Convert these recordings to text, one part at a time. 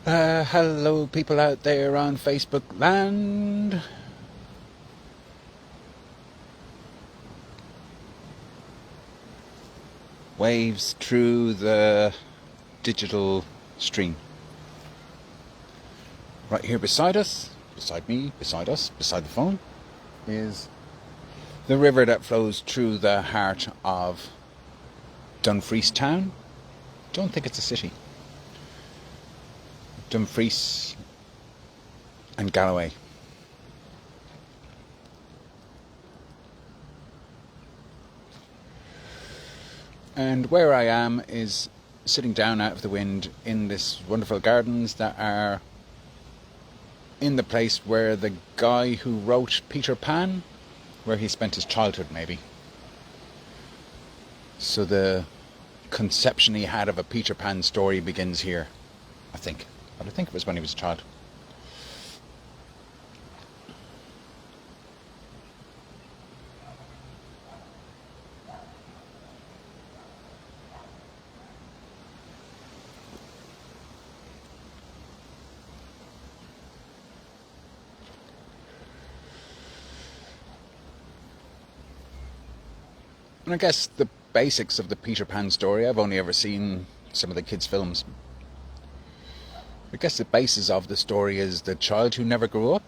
Hello people out there on Facebook land. Waves through the digital stream. Right here beside us, beside me, beside us, beside the phone, is the river that flows through the heart of Dumfries town. Don't think it's a city. Dumfries and Galloway. And where I am is sitting down out of the wind in this wonderful gardens that are in the place where the guy who wrote Peter Pan, where he spent his childhood maybe. So the conception he had of a Peter Pan story begins here, I think. But I think it was when he was a child. And I guess the basics of the Peter Pan story, I've only ever seen some of the kids' films. I guess the basis of the story is the child who never grew up,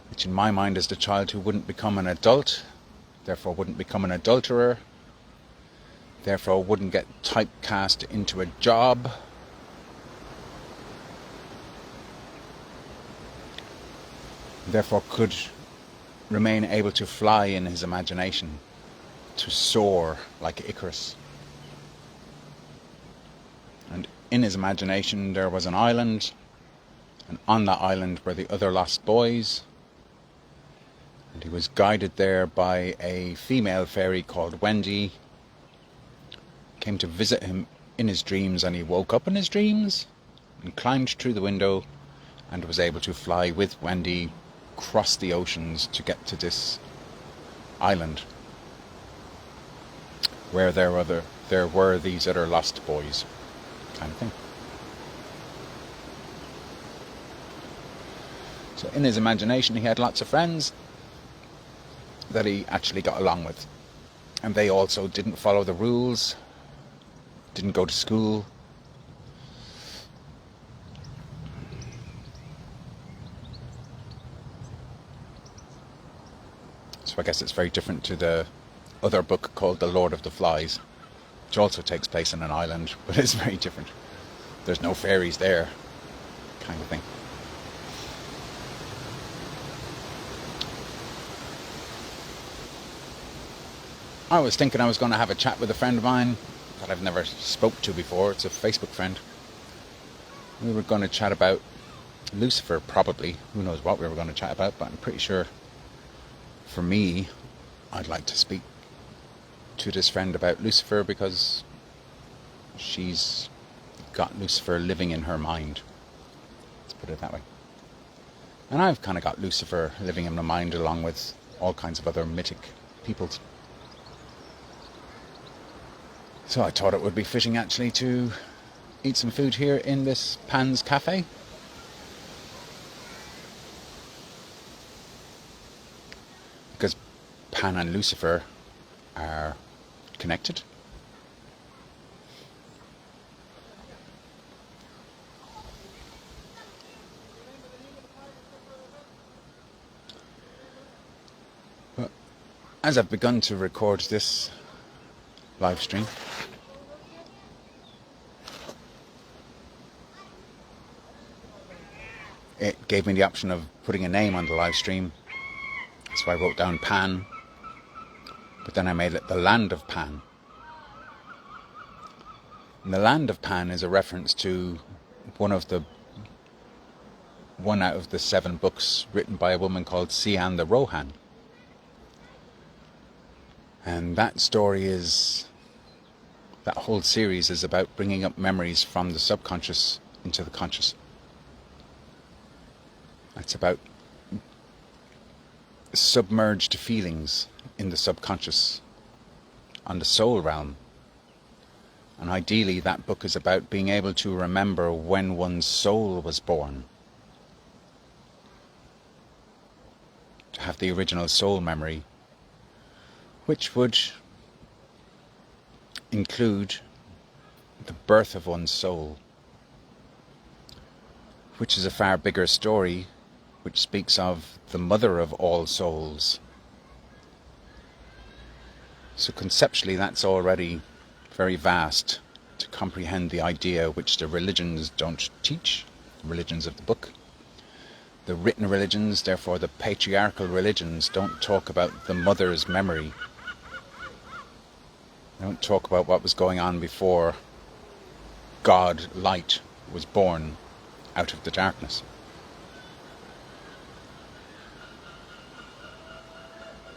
which in my mind is the child who wouldn't become an adult, therefore wouldn't become an adulterer, therefore wouldn't get typecast into a job, therefore could remain able to fly in his imagination, to soar like Icarus. And in his imagination there was an island, and on that island were the other lost boys, and he was guided there by a female fairy called Wendy. Came to visit him in his dreams, and he woke up in his dreams and climbed through the window and was able to fly with Wendy across the oceans to get to this island where there were these other lost boys, kind of thing. So in his imagination he had lots of friends that he actually got along with, and they also didn't follow the rules, didn't go to school. So I guess it's very different to the other book called The Lord of the Flies, which also takes place in an island, but it's very different. There's no fairies there, kind of thing. I was thinking I was going to have a chat with a friend of mine that I've never spoke to before. It's a Facebook friend. We were going to chat about Lucifer, probably. Who knows what we were going to chat about, but I'm pretty sure for me, I'd like to speak to this friend about Lucifer because she's got Lucifer living in her mind. Let's put it that way. And I've kind of got Lucifer living in my mind along with all kinds of other mythic peoples. So I thought it would be fitting actually to eat some food here in this Pan's Cafe. Because Pan and Lucifer are connected. But as I've begun to record this live stream, it gave me the option of putting a name on the live stream. So I wrote down Pan, but then I made it the Land of Pan. And the Land of Pan is a reference to one out of the 7 books written by a woman called Cian the Rohan. And that whole series is about bringing up memories from the subconscious into the conscious. It's about submerged feelings in the subconscious, on the soul realm, And ideally that book is about being able to remember when one's soul was born. To have the original soul memory, which would include the birth of one's soul, which is a far bigger story, which speaks of the mother of all souls. So conceptually that's already very vast to comprehend the idea which the religions don't teach, the religions of the book. The written religions, therefore the patriarchal religions, don't talk about the mother's memory. They don't talk about what was going on before God, light, was born out of the darkness.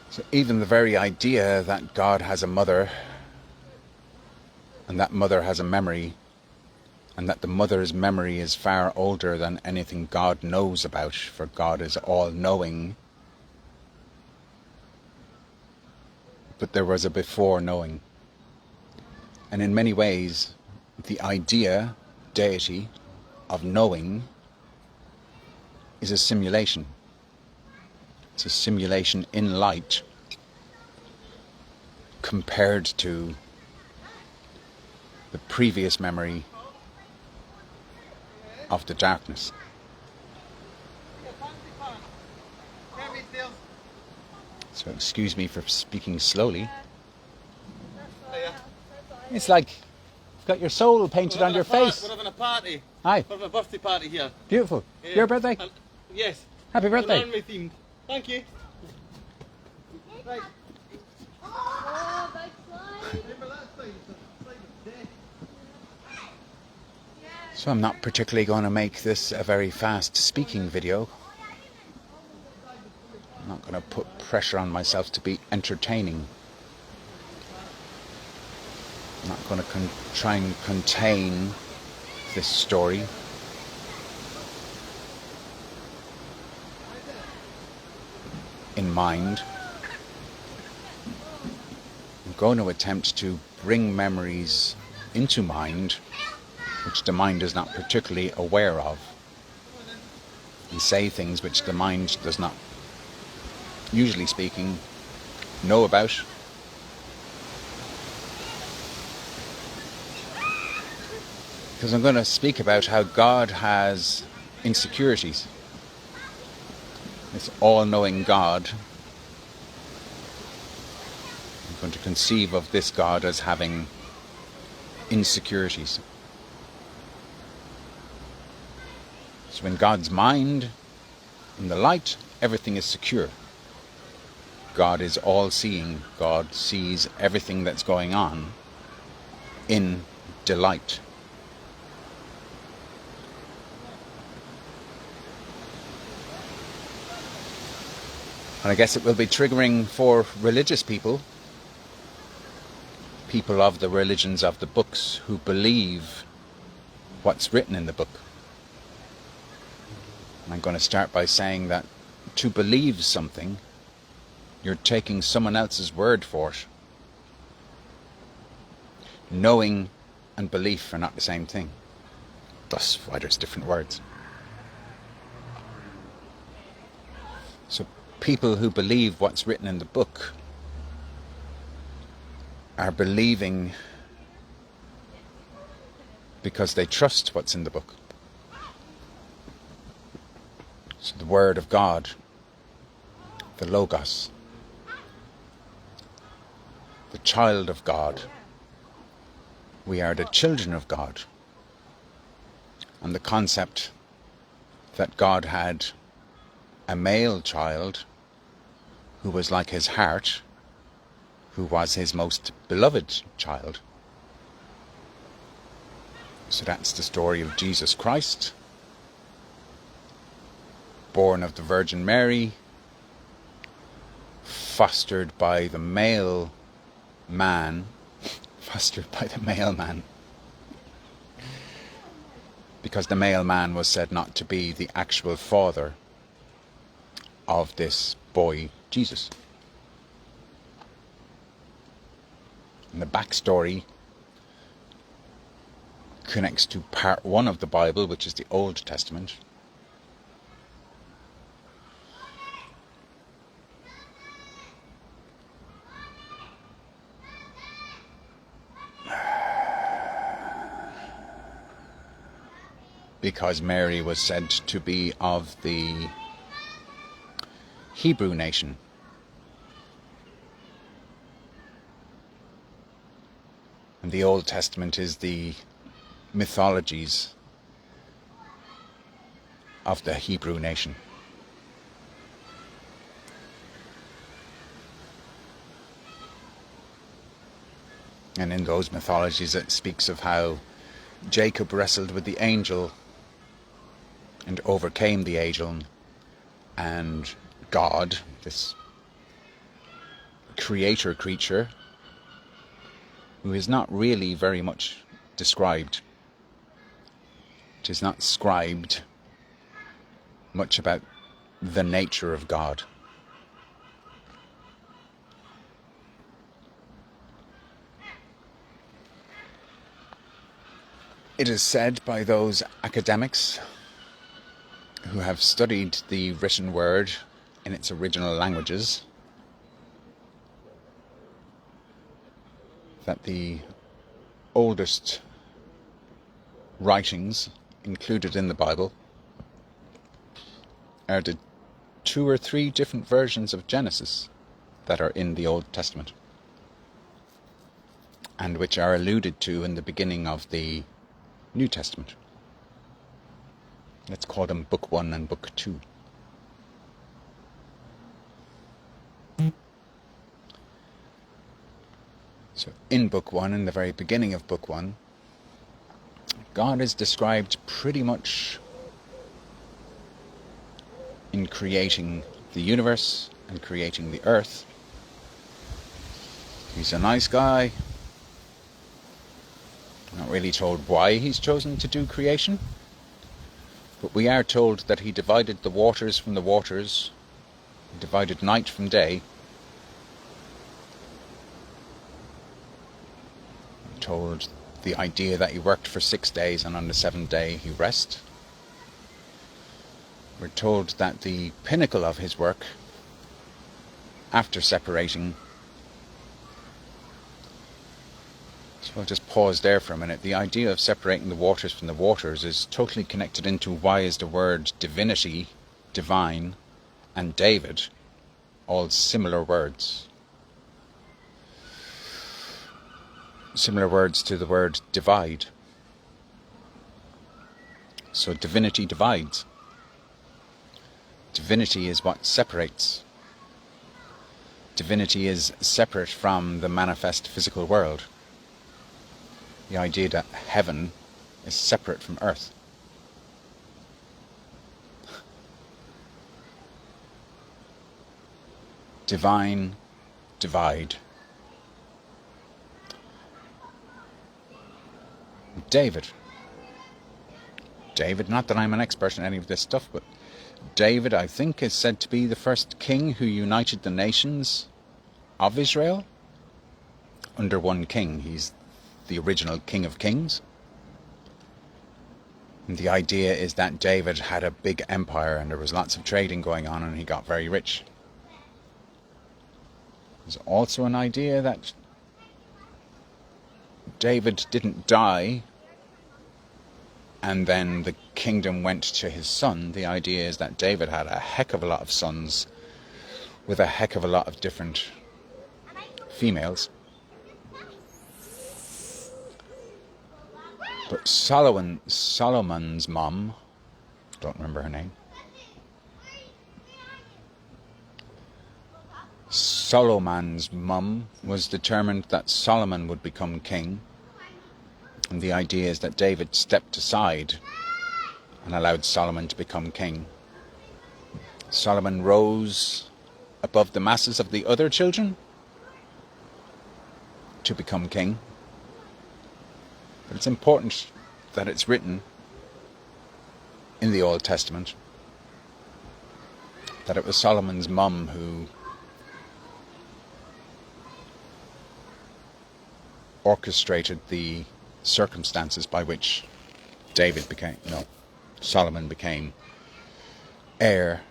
So even the very idea that God has a mother, and that mother has a memory, and that the mother's memory is far older than anything God knows about, for God is all-knowing. But there was a before knowing. And in many ways, the idea, deity, of knowing is a simulation. It's a simulation in light compared to the previous memory of the darkness. So excuse me for speaking slowly. It's like you've got your soul painted on your face. We're having a party. Hi. We're having a birthday party here. Beautiful. Your birthday? Yes. Happy birthday. It's themed. Thank you. Right. Oh, big slide. So I'm not particularly going to make this a very fast speaking video. I'm not going to put pressure on myself to be entertaining. I'm not going to try and contain this story. In mind. I'm going to attempt to bring memories into mind which the mind is not particularly aware of, and say things which the mind does not, usually speaking, know about. Because I'm going to speak about how God has insecurities. This all-knowing God. I'm going to conceive of this God as having insecurities. So in God's mind, in the light, everything is secure. God is all-seeing. God sees everything that's going on in delight. And I guess it will be triggering for religious people, people of the religions of the books who believe what's written in the book. And I'm going to start by saying that to believe something, you're taking someone else's word for it. Knowing and belief are not the same thing. Thus why there's different words. So people who believe what's written in the book are believing because they trust what's in the book. So the Word of God, the Logos, the child of God, we are the children of God. And the concept that God had a male child who was like his heart, who was his most beloved child. So that's the story of Jesus Christ, born of the Virgin Mary, fostered by the male man, because the male man was said not to be the actual father of this boy, Jesus. And the backstory connects to part 1 of the Bible, which is the Old Testament. Because Mary was said to be of the Hebrew nation. And the Old Testament is the mythologies of the Hebrew nation. And in those mythologies it speaks of how Jacob wrestled with the angel and overcame the angel, and God, this creator creature, who is not really very much described. It is not scribed much about the nature of God. It is said by those academics who have studied the written word in its original languages that the oldest writings included in the Bible are the 2 or 3 different versions of Genesis that are in the Old Testament, and which are alluded to in the beginning of the New Testament. Let's call them Book 1 and Book 2. So in Book 1, in the very beginning of Book 1, God is described pretty much in creating the universe and creating the earth. He's a nice guy. Not really told why he's chosen to do creation, but we are told that he divided the waters from the waters, divided night from day. We're told the idea that he worked for 6 days and on the 7th day he rested. We're told that the pinnacle of his work, after separating, so I'll just pause there for a minute. The idea of separating the waters from the waters is totally connected into why is the word divinity, divine, and David all similar words. Similar words to the word divide. So divinity divides. Divinity is what separates. Divinity is separate from the manifest physical world. The idea that heaven is separate from earth. Divine, divide. David, not that I'm an expert in any of this stuff, but David, I think, is said to be the first king who united the nations of Israel under one king. He's the original King of Kings. And the idea is that David had a big empire and there was lots of trading going on and he got very rich. There's also an idea that David didn't die and then the kingdom went to his son. The idea is that David had a heck of a lot of sons with a heck of a lot of different females. But Solomon's mum, don't remember her name, Solomon's mum was determined that Solomon would become king. And the idea is that David stepped aside and allowed Solomon to become king. Solomon rose above the masses of the other children to become king. But it's important that it's written in the Old Testament that it was Solomon's mum who orchestrated the circumstances by which Solomon became heir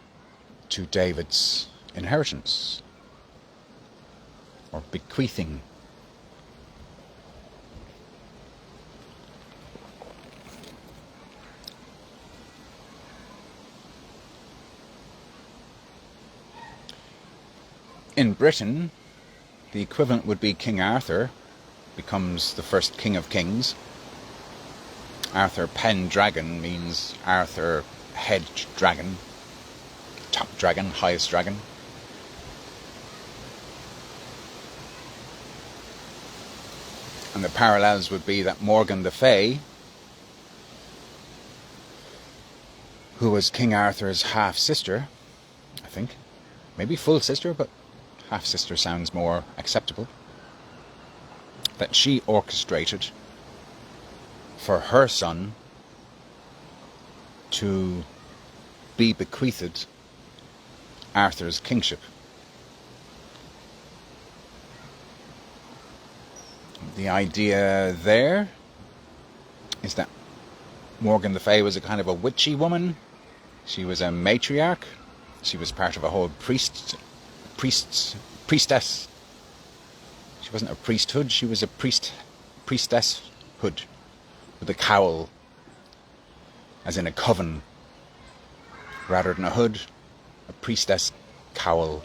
to David's inheritance, or bequeathing. In Britain, the equivalent would be King Arthur becomes the first King of Kings. Arthur Pendragon means Arthur Head Dragon, top dragon, highest dragon. And the parallels would be that Morgan the Fay, who was King Arthur's half-sister, I think, maybe full sister, but half-sister sounds more acceptable, that she orchestrated for her son to be bequeathed Arthur's kingship. The idea there is that Morgan the Fay was a kind of a witchy woman. She was a matriarch. She was part of a whole priestess. She wasn't a priesthood, she was a priestesshood with a cowl, as in a coven, rather than a hood, a priestess cowl.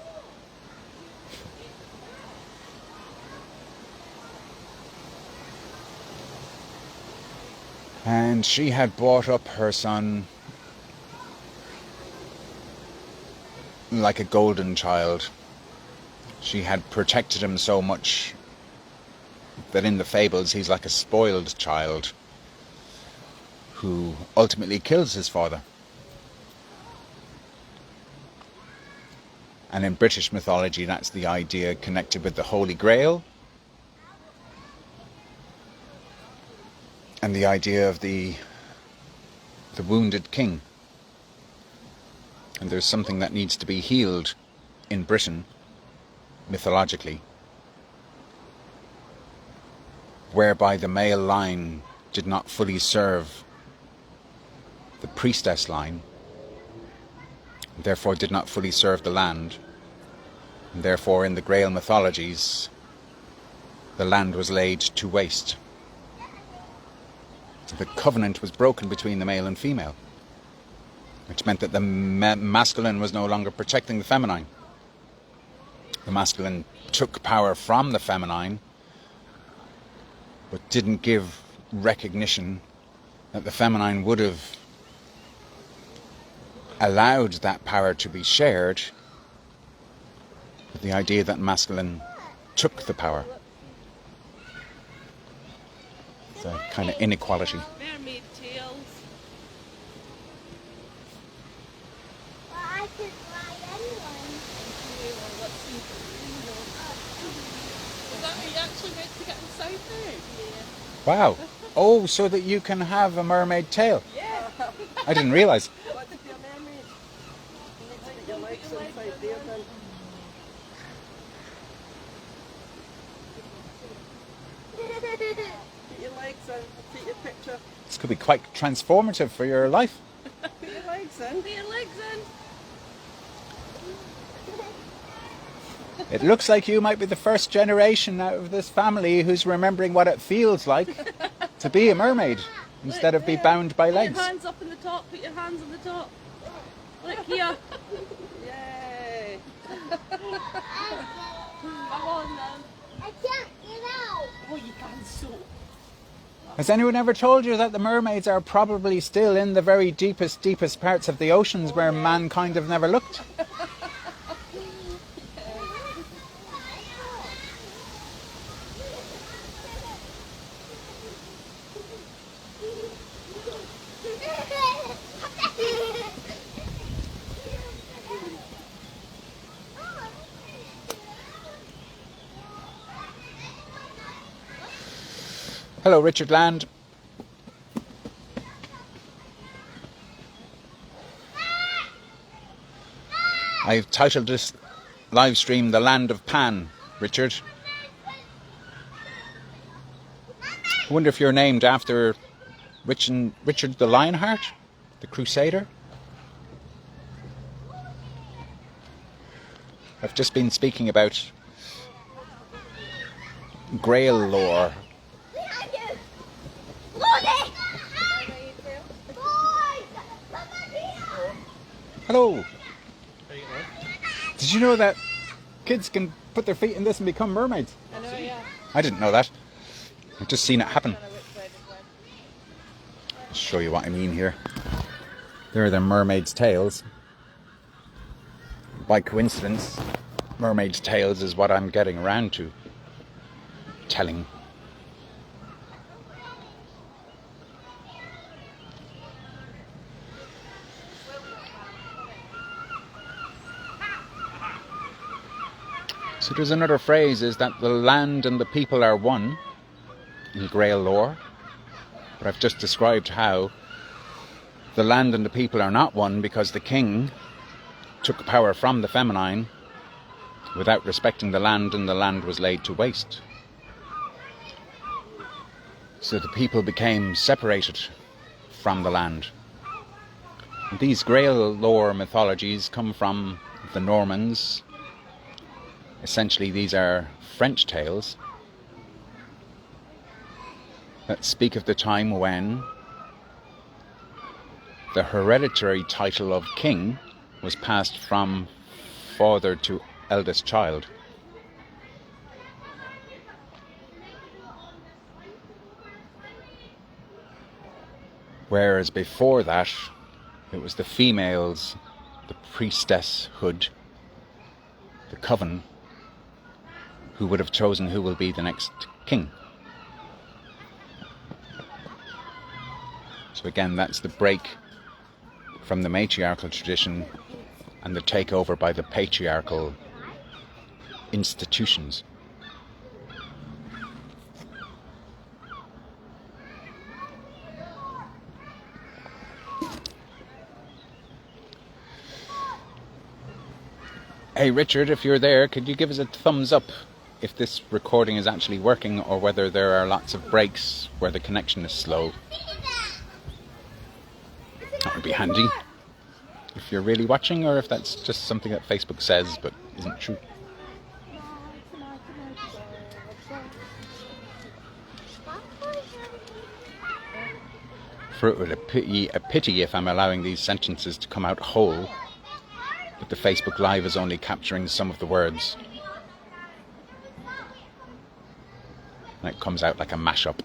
And she had brought up her son like a golden child. She had protected him so much that in the fables he's like a spoiled child who ultimately kills his father. And in British mythology, that's the idea connected with the Holy Grail and the idea of the wounded king. And there's something that needs to be healed in Britain mythologically, whereby the male line did not fully serve the priestess line, and therefore did not fully serve the land, and therefore in the Grail mythologies the land was laid to waste. The covenant was broken between the male and female, which meant that the masculine was no longer protecting the feminine. The masculine took power from the feminine, but didn't give recognition that the feminine would have allowed that power to be shared, with the idea that masculine took the power. It's a kind of inequality. Mermaid tails. Well, I could fly anyone. Is that what you actually meant to get inside now? Wow. Oh, so that you can have a mermaid tail. Yeah. I didn't realise. What if you're a mermaid? You need to put your legs inside there then. Put your legs in, I'll take your picture. This could be quite transformative for your life. Put your legs in. Put your legs in. It looks like you might be the first generation out of this family who's remembering what it feels like to be a mermaid instead of be bound by Put your legs. hands up in the top. Put your hands on the top. Look here. Yay! Come on then. I can't get out. Oh, you can so. Has anyone ever told you that the mermaids are probably still in the very deepest parts of the oceans where mankind have never looked? Hello, Richard Land. I've titled this live stream The Land of Pan, Richard. I wonder if you're named after Richard the Lionheart, the Crusader? I've just been speaking about Grail lore. Behind you. Look. Boys, someone here. Hello! Did you know that kids can put their feet in this and become mermaids? I know, yeah. I didn't know that. I've just seen it happen. I don't know which way this went. I'll show you what I mean here. There are the mermaid's tails. By coincidence, mermaid's tails is what I'm getting around to telling. So there's another phrase, is that the land and the people are one in Grail lore. But I've just described how the land and the people are not one because the king took power from the feminine without respecting the land, and the land was laid to waste. So the people became separated from the land. And these Grail lore mythologies come from the Normans. Essentially, these are French tales that speak of the time when the hereditary title of king was passed from father to eldest child. Whereas before that, it was the females, the priestesshood, the coven, who would have chosen who will be the next king. So again, that's the break from the matriarchal tradition and the takeover by the patriarchal institutions. Hey Richard, if you're there, could you give us a thumbs up if this recording is actually working, or whether there are lots of breaks where the connection is slow? That would be handy if you're really watching, or if that's just something that Facebook says but isn't true. For it would be a pity if I'm allowing these sentences to come out whole, but the Facebook Live is only capturing some of the words. And it comes out like a mashup.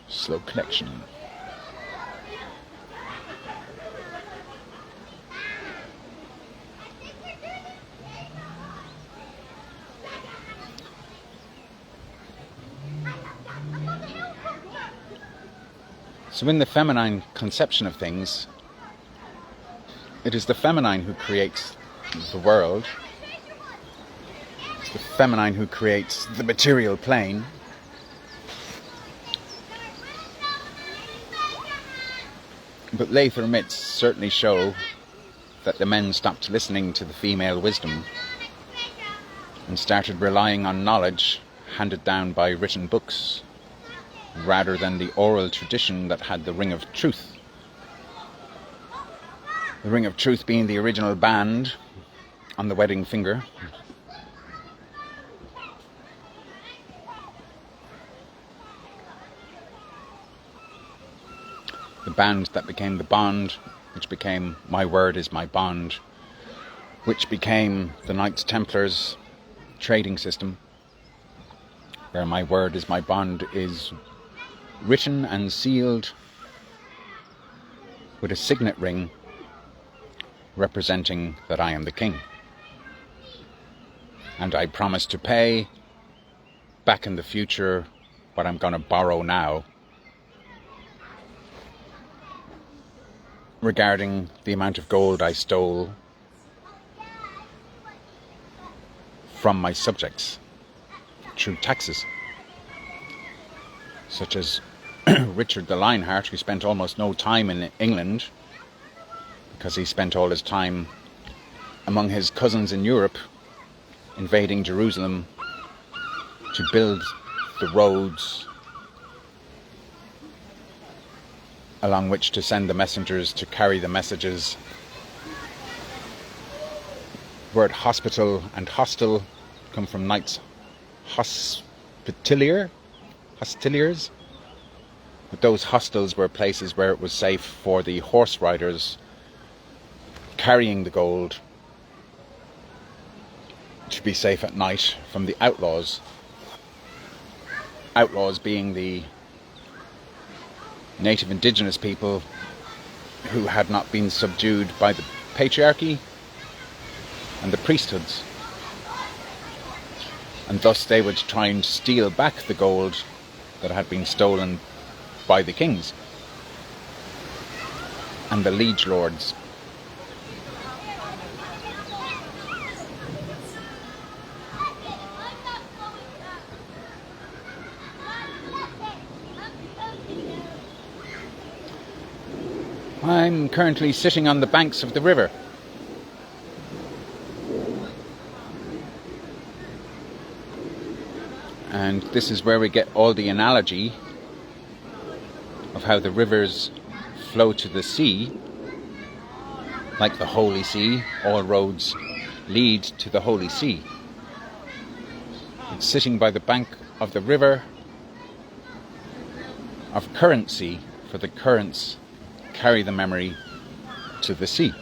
Slow connection. So in the feminine conception of things, it is the feminine who creates the world. It's the feminine who creates the material plane. But later myths certainly show that the men stopped listening to the female wisdom and started relying on knowledge handed down by written books, rather than the oral tradition that had the ring of truth. The ring of truth being the original band on the wedding finger. The band that became the bond, which became my word is my bond, which became the Knights Templars trading system, where my word is my bond is written and sealed with a signet ring representing that I am the king. And I promise to pay back in the future what I'm going to borrow now regarding the amount of gold I stole from my subjects through taxes, such as Richard the Lionheart, who spent almost no time in England because he spent all his time among his cousins in Europe, invading Jerusalem to build the roads along which to send the messengers to carry the messages. The word hospital and hostel come from knights hospitaliers. But those hostels were places where it was safe for the horse riders carrying the gold to be safe at night from the outlaws. Outlaws being the native indigenous people who had not been subdued by the patriarchy and the priesthoods. And thus they would try and steal back the gold that had been stolen by the kings and the liege lords. I'm currently sitting on the banks of the river. And this is where we get all the analogy of how the rivers flow to the sea. Like the Holy See, all roads lead to the Holy See. It's sitting by the bank of the river of currency, for the currents carry the memory to the sea.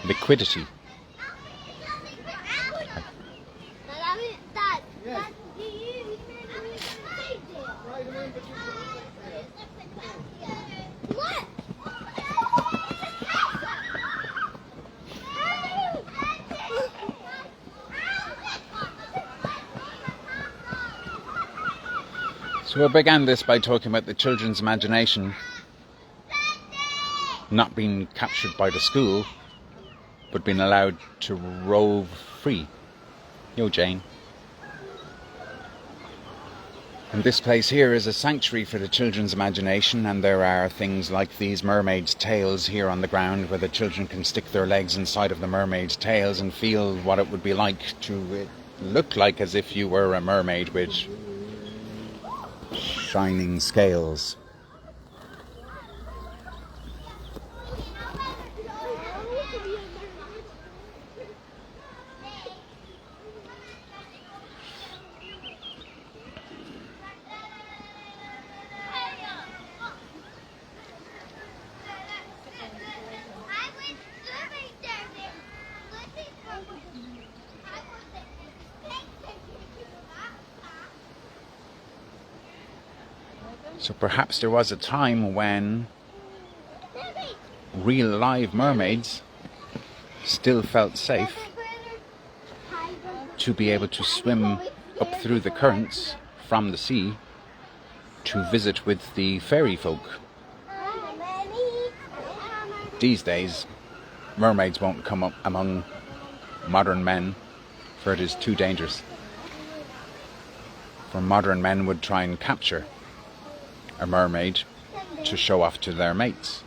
Liquidity. So I began this by talking about the children's imagination not being captured by the school, but being allowed to rove free. Yo, Jane. And this place here is a sanctuary for the children's imagination, and there are things like these mermaids' tails here on the ground where the children can stick their legs inside of the mermaid's tails and feel what it would be like to look like as if you were a mermaid with shining scales. So perhaps there was a time when real live mermaids still felt safe to be able to swim up through the currents from the sea to visit with the fairy folk. These days, mermaids won't come up among modern men, for it is too dangerous. For modern men would try and capture a mermaid to show off to their mates.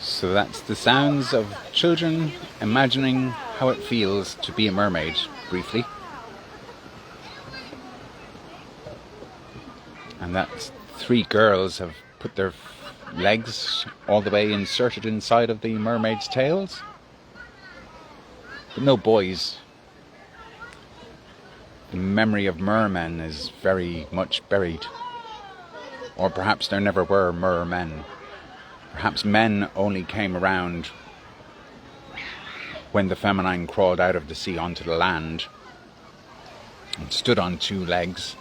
So that's the sounds of children imagining how it feels to be a mermaid, briefly. And that's 3 girls have put their legs all the way inserted inside of the mermaid's tails. But no boys. The memory of mermen is very much buried. Or perhaps there never were mermen. Perhaps men only came around when the feminine crawled out of the sea onto the land and stood on 2 legs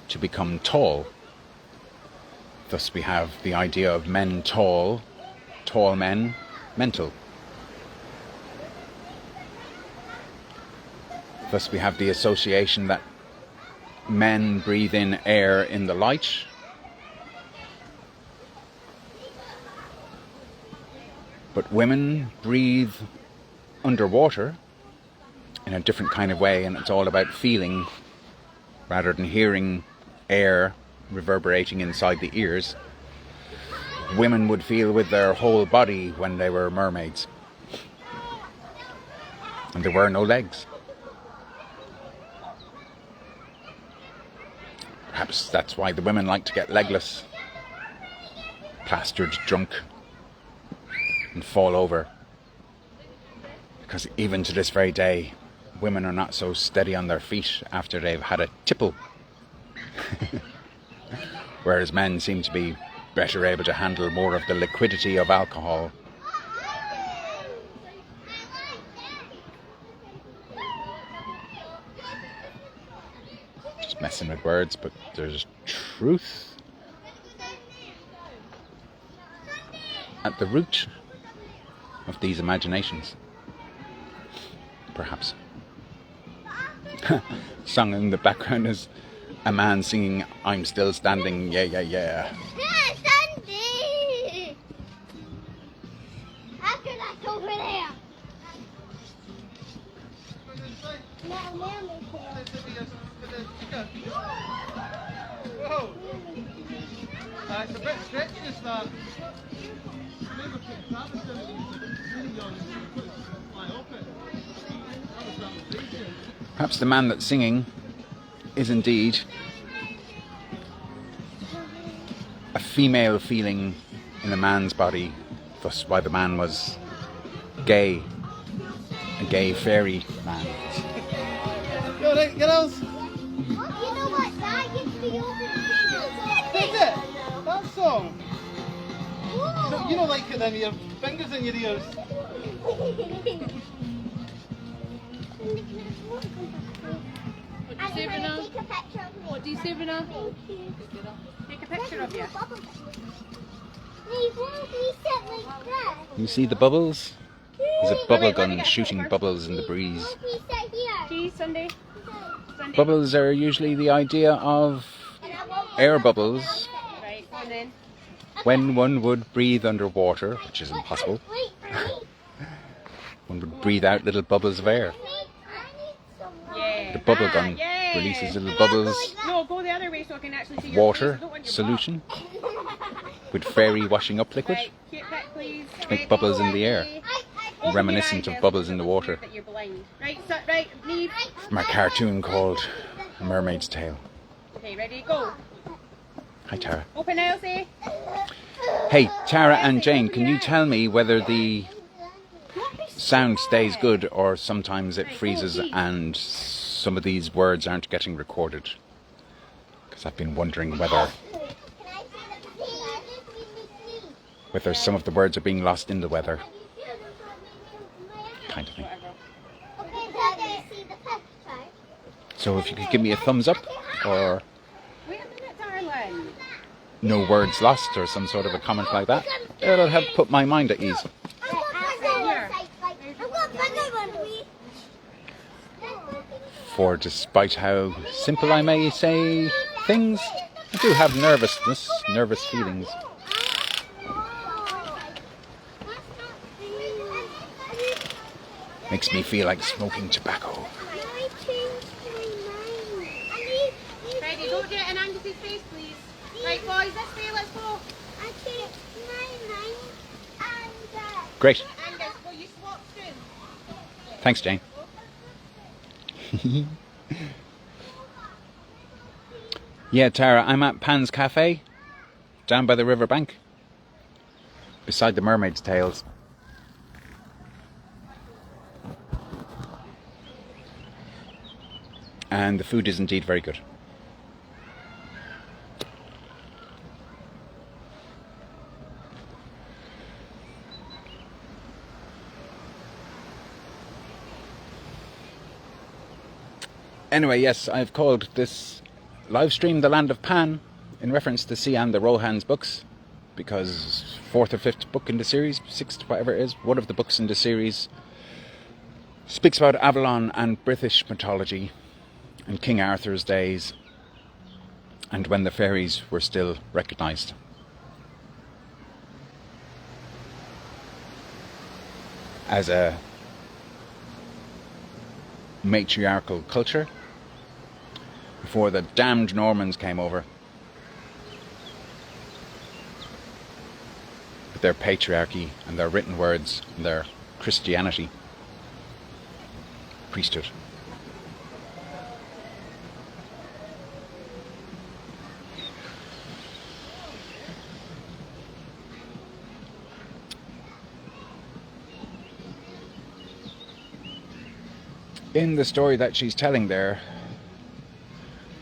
to become tall. Thus we have the idea of men tall, tall men mental. Thus we have the association that men breathe in air in the light. But women breathe underwater in a different kind of way, and it's all about feeling rather than hearing air reverberating inside the ears. Women would feel with their whole body when they were mermaids. And there were no legs. Perhaps that's why the women like to get legless, plastered, drunk, and fall over. Because even to this very day, women are not so steady on their feet after they've had a tipple. Whereas men seem to be better able to handle more of the liquidity of alcohol. Just messing with words, but there's truth at the root of these imaginations. Perhaps. Sung in the background is a man singing "I'm Still Standing, yeah, yeah, yeah." Yeah, Sandy! After that's over there. Now, Mammy Whoa! It's a bit stretchy, that. Maybe put Travis in it, really young, and fly open. Perhaps the man that's singing is indeed a female feeling in a man's body, thus why the man was gay, a gay fairy man. Go right, girls! You know what? That gets me over Is it? That song? You don't like it then, your fingers in your ears. What do you say, Rena? Take a picture of me. What do you say, Rena? Thank you. Take a picture of you. Hey, won't we sit like that? You see the bubbles? There's a bubble gun shooting bubbles in the breeze. Won't we sit here? Cheese, Sunday. Sunday. Bubbles are usually the idea of And I won't air bubbles Right, and then. when one would breathe underwater, which is impossible. Wait, One would breathe out little bubbles of air. Yeah. The bubble gun yeah. releases little bubbles, No, go the other way so I can actually see your water face. I don't want your solution with fairy washing up butt. liquid Right, cute pic, please. to make bubbles in the air, Open reminiscent your of eyes, bubbles in the Elsie, water. that you're blind. Right, so, right, leave. From a cartoon called A Mermaid's Tale. Okay, ready, go. Hi Tara. Open, Elsie. Hey Tara and Jane, can you tell me whether the sound stays good or sometimes it freezes and some of these words aren't getting recorded? Because I've been wondering whether some of the words are being lost in the weather, kind of thing. So if you could give me a thumbs up or Wait a minute, darling. no words lost or some sort of a comment like that, it'll help put my mind at ease. For despite how simple I may say things, I do have nervous feelings. Makes me feel like smoking tobacco. Ready, don't do it in Angus's face, please. Right, boys, this way, let's go. Great. Angus, will you swap soon? Thanks, Jane. Yeah, Tara, I'm at Pan's Cafe, down by the riverbank, beside the mermaid's tails. And the food is indeed very good. Anyway, yes, I've called this live stream The Land of Pan in reference to Cian de Rohan's books, because fourth or fifth book in the series, sixth, whatever it is, one of the books in the series speaks about Avalon and British mythology and King Arthur's days and when the fairies were still recognised. As a matriarchal culture, before the damned Normans came over with their patriarchy and their written words and their Christianity, priesthood. In the story that she's telling there,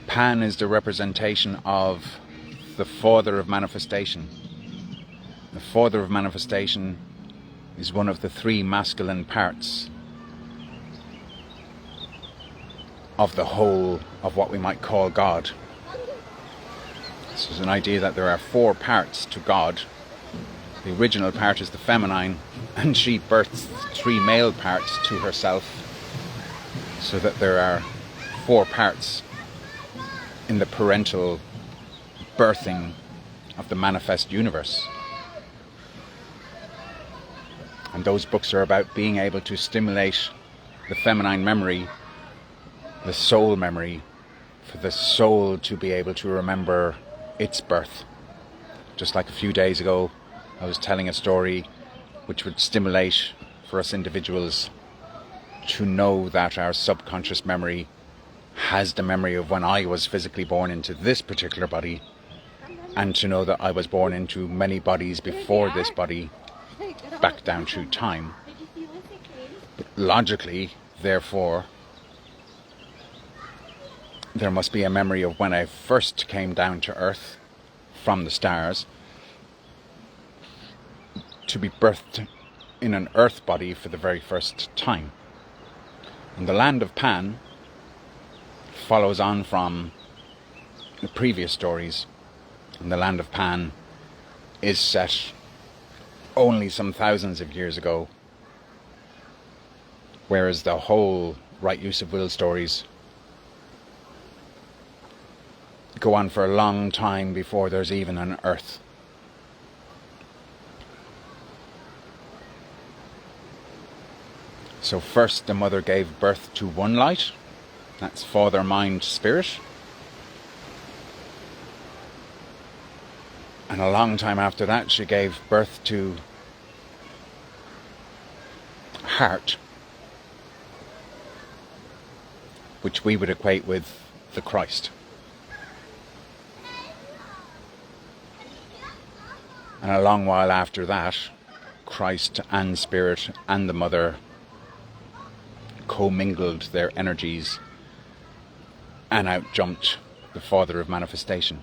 Pan is the representation of the father of manifestation. The father of manifestation is one of the three masculine parts of the whole of what we might call God. This is an idea that there are four parts to God. The original part is the feminine, and she births three male parts to herself, so that there are four parts in the parental birthing of the manifest universe. And those books are about being able to stimulate the feminine memory, the soul memory, for the soul to be able to remember its birth. Just like a few days ago, I was telling a story which would stimulate for us individuals to know that our subconscious memory has the memory of when I was physically born into this particular body, and to know that I was born into many bodies before this body, back down through time. But logically, therefore, there must be a memory of when I first came down to earth from the stars, to be birthed in an earth body for the very first time. And the land of Pan follows on from the previous stories, and the land of Pan is set only some thousands of years ago, whereas the whole right use of will stories go on for a long time before there's even an earth. So first the mother gave birth to one light, that's father, mind, spirit. And a long time after that she gave birth to heart, which we would equate with the Christ. And a long while after that, Christ and spirit and the mother commingled their energies and out-jumped the father of manifestation,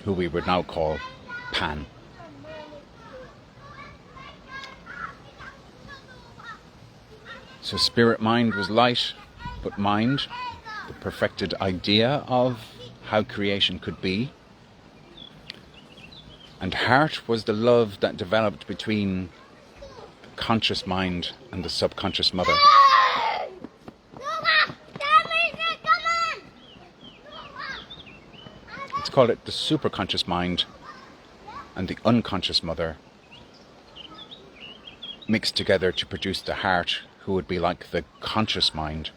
who we would now call Pan. So spirit mind was light, but mind, the perfected idea of how creation could be. And heart was the love that developed between the conscious mind and the subconscious mother. Let's call it the superconscious mind and the unconscious mother mixed together to produce the heart, who would be like the conscious mind,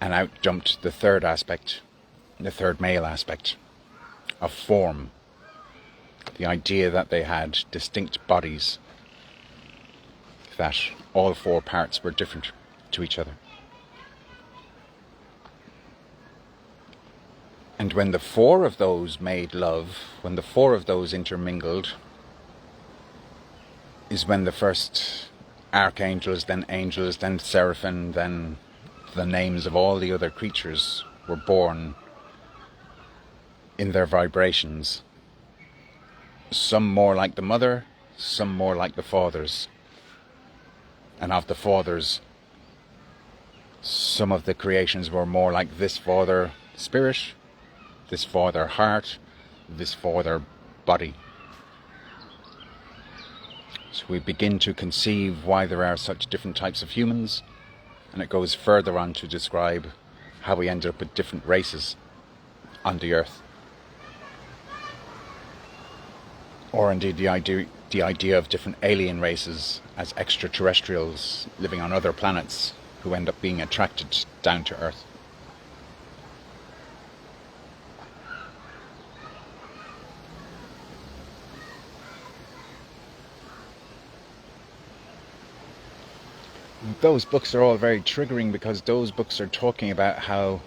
and out jumped the third aspect, the third male aspect of form, the idea that they had distinct bodies, that all four parts were different to each other. And when the four of those made love, when the four of those intermingled, is when the first archangels, then angels, then seraphim, then the names of all the other creatures were born in their vibrations. Some more like the mother, some more like the fathers. And of the fathers, some of the creations were more like this father spirit, this father heart, this father body. So we begin to conceive why there are such different types of humans, and it goes further on to describe how we end up with different races on the earth. Or indeed the idea of different alien races as extraterrestrials living on other planets who end up being attracted down to Earth. Those books are all very triggering because those books are talking about how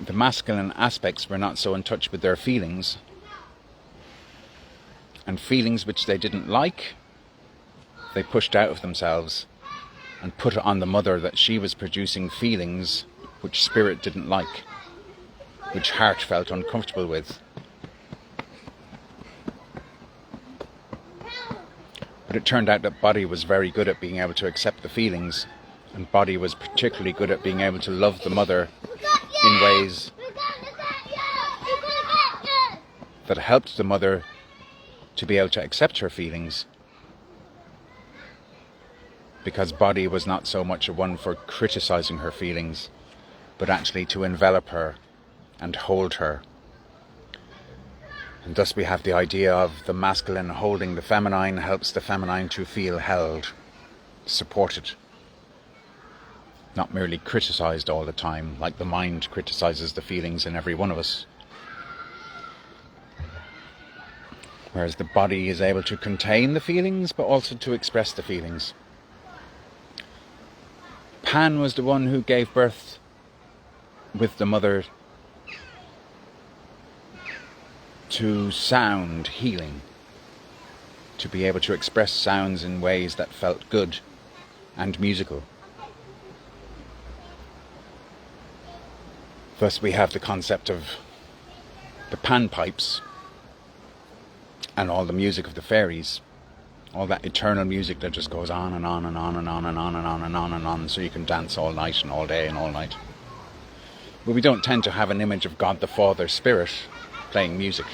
the masculine aspects were not so in touch with their feelings, and feelings which they didn't like, they pushed out of themselves and put it on the mother that she was producing feelings which spirit didn't like, which heart felt uncomfortable with. But it turned out that body was very good at being able to accept the feelings, and body was particularly good at being able to love the mother in ways that helped the mother to be able to accept her feelings, because body was not so much a one for criticizing her feelings, but actually to envelop her and hold her. And thus we have the idea of the masculine holding the feminine helps the feminine to feel held, supported, not merely criticized all the time, like the mind criticizes the feelings in every one of us. Whereas the body is able to contain the feelings, but also to express the feelings. Pan was the one who gave birth with the mother to sound healing, to be able to express sounds in ways that felt good and musical. Thus we have the concept of the panpipes and all the music of the fairies, all that eternal music that just goes on and on and on and on and on and on and on and on, so you can dance all night and all day and all night. But we don't tend to have an image of God the Father Spirit playing music.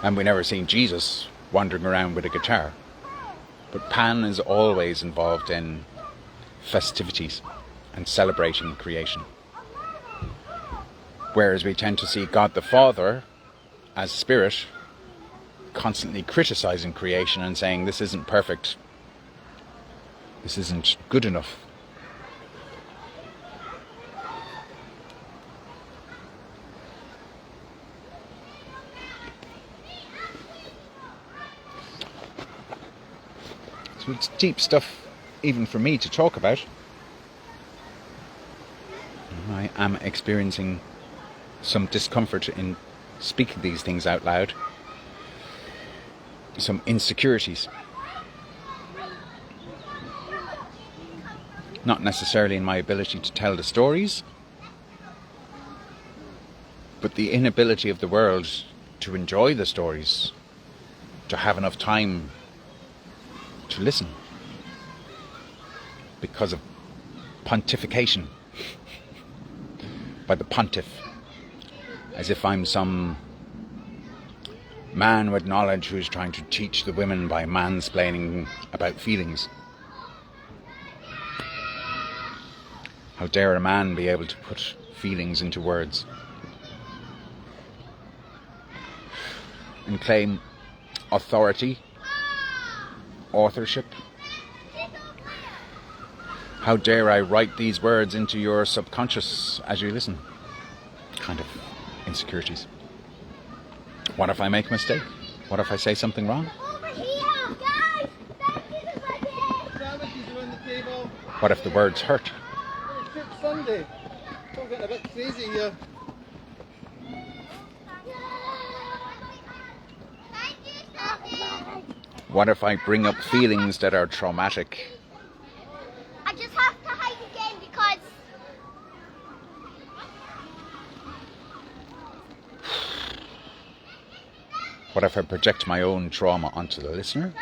And we never seen Jesus wandering around with a guitar. But Pan is always involved in festivities and celebrating creation. Whereas we tend to see God the Father as spirit constantly criticizing creation and saying this isn't perfect, this isn't good enough. So it's deep stuff even for me to talk about. I am experiencing some discomfort in speaking these things out loud, some insecurities, not necessarily in my ability to tell the stories, but the inability of the world to enjoy the stories, to have enough time to listen because of pontification by the pontiff, as if I'm some man with knowledge who's trying to teach the women by mansplaining about feelings. How dare a man be able to put feelings into words and claim authority, authorship? How dare I write these words into your subconscious as you listen? Kind of insecurities. What if I make a mistake? What if I say something wrong? Over here, guys! What sandwiches are on the table? What if the words hurt? It's Church Sunday. It's all getting a bit crazy here. What if I bring up feelings that are traumatic? I just have to hide again because What if I project my own trauma onto the listener?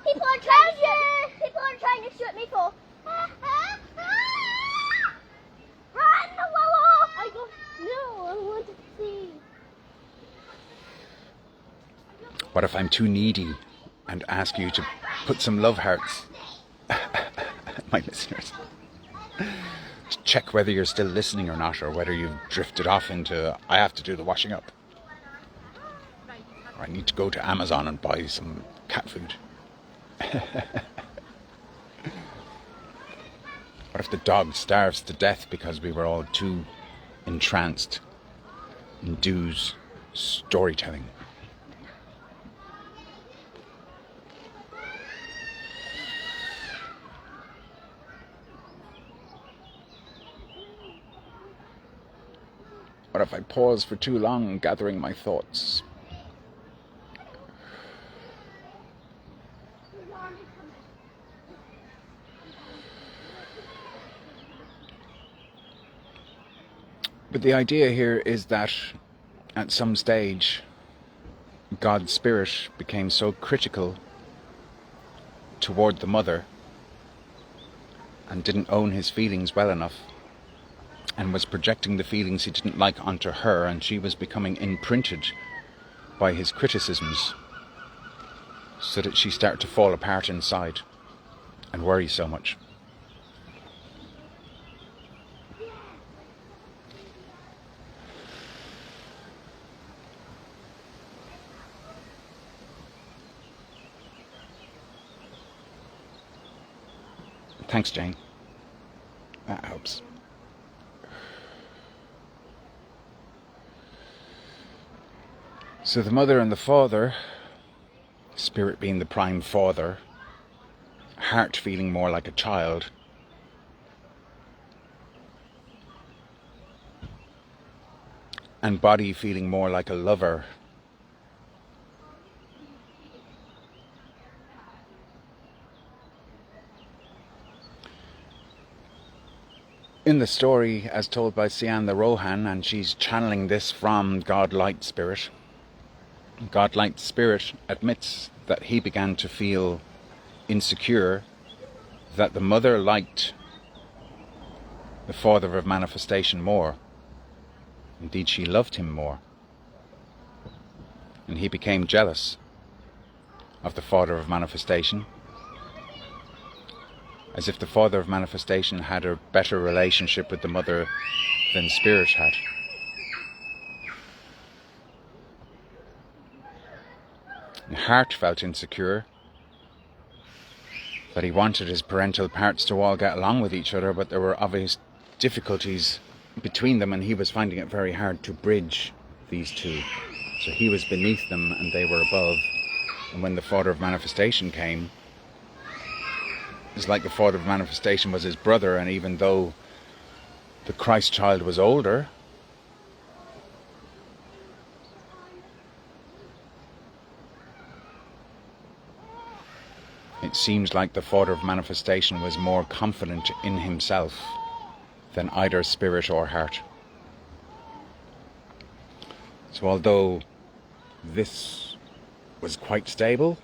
People are trying to shoot me for. Run, Willow! I go. No, I want to see. What if I'm too needy and ask you to put some love hearts, my listeners, to check whether you're still listening or not, or whether you've drifted off into, I have to do the washing up, or I need to go to Amazon and buy some cat food. What if the dog starves to death because we were all too entranced in Dew's storytelling? What if I pause for too long gathering my thoughts? But the idea here is that at some stage, God's spirit became so critical toward the mother and didn't own his feelings well enough, and was projecting the feelings he didn't like onto her, and she was becoming imprinted by his criticisms, so that she started to fall apart inside and worry so much. Thanks, Jane. That helps. So the mother and the father, spirit being the prime father, heart feeling more like a child, and body feeling more like a lover, in the story as told by Sian the Rohan, and she's channeling this from God Light Spirit, God Light Spirit admits that he began to feel insecure, that the mother liked the father of manifestation more. Indeed, she loved him more. And he became jealous of the father of manifestation, as if the father of manifestation had a better relationship with the mother than spirit had. And heart felt insecure, that he wanted his parental parts to all get along with each other, but there were obvious difficulties between them, and he was finding it very hard to bridge these two. So he was beneath them and they were above. And when the father of manifestation came, it's like the father of manifestation was his brother, and even though the Christ child was older, it seems like the father of manifestation was more confident in himself than either spirit or heart. So although this was quite stable,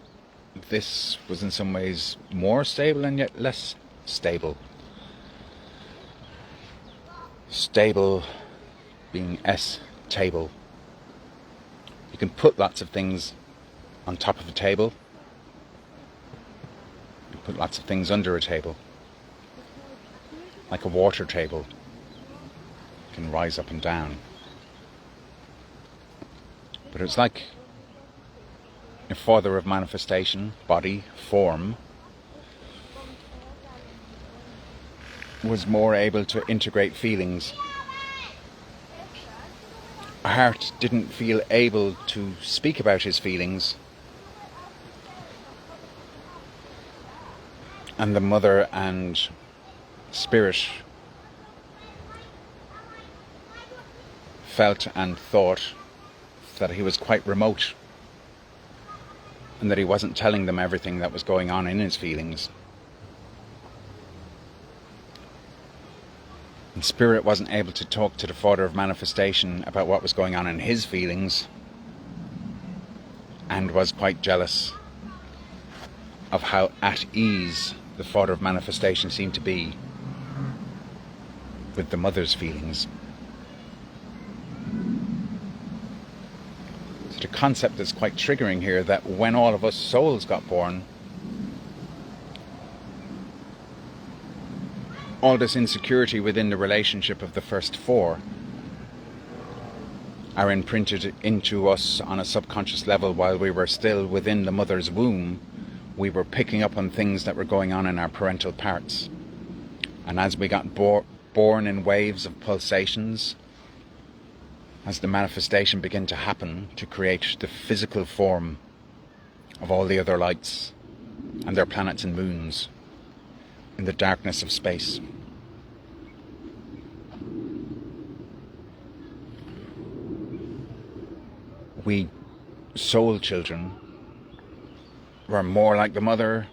this was in some ways more stable and yet less stable. Stable being S-table. You can put lots of things on top of a table. You put lots of things under a table. Like a water table. It can rise up and down. But it's like a father of manifestation, body, form, was more able to integrate feelings. A heart didn't feel able to speak about his feelings, and the mother and spirit felt and thought that he was quite remote, and that he wasn't telling them everything that was going on in his feelings. And spirit wasn't able to talk to the father of manifestation about what was going on in his feelings, and was quite jealous of how at ease the father of manifestation seemed to be with the mother's feelings. So the concept that's quite triggering here, that when all of us souls got born, all this insecurity within the relationship of the first four are imprinted into us on a subconscious level while we were still within the mother's womb. We were picking up on things that were going on in our parental parts. And as we got born in waves of pulsations, as the manifestation began to happen to create the physical form of all the other lights and their planets and moons in the darkness of space, we soul children were more like the mother,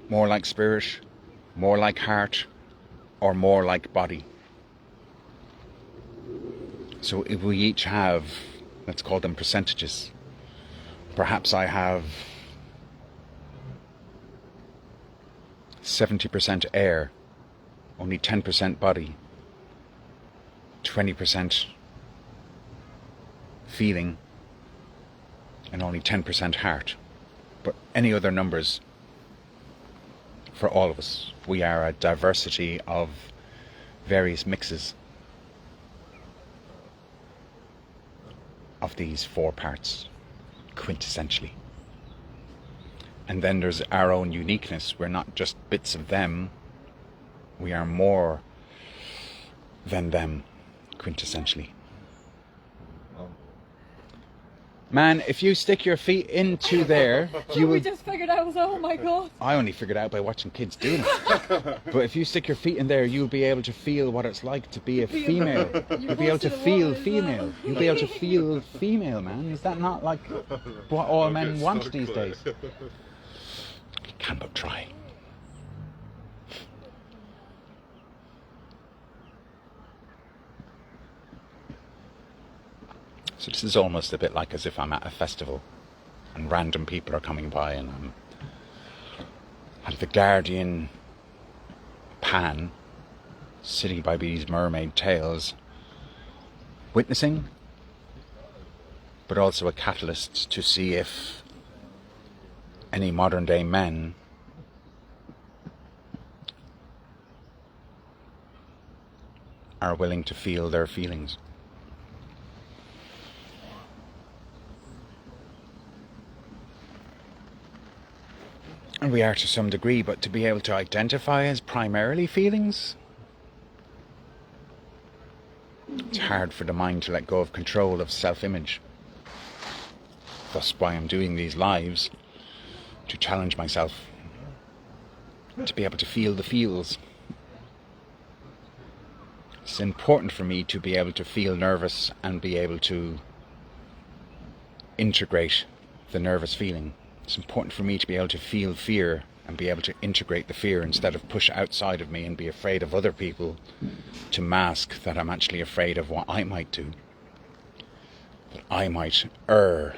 more like spirit, more like heart, or more like body. So if we each have, let's call them percentages. Perhaps I have 70% air, only 10% body, 20% feeling, and only 10% heart. But any other numbers for all of us. We are a diversity of various mixes of these four parts, quintessentially. And then there's our own uniqueness. We're not just bits of them. We are more than them, quintessentially. Man, if you stick your feet into there, you will... We just figured out, oh my God. I only figured out by watching kids doing it. But if you stick your feet in there, you'll be able to feel what it's like to be a female. You'll be able to feel female. You'll be able to feel female, man. Is that not like what all men want these days? You can but try. So this is almost a bit like as if I'm at a festival and random people are coming by and I'm at the Guardian pan sitting by these mermaid tails, witnessing, but also a catalyst to see if any modern day men are willing to feel their feelings. And we are to some degree, but to be able to identify as primarily feelings, it's hard for the mind to let go of control of self-image. Thus why I'm doing these lives, to challenge myself, to be able to feel the feels. It's important for me to be able to feel nervous and be able to integrate the nervous feeling. It's important for me to be able to feel fear and be able to integrate the fear instead of push outside of me and be afraid of other people to mask that I'm actually afraid of what I might do. That I might err.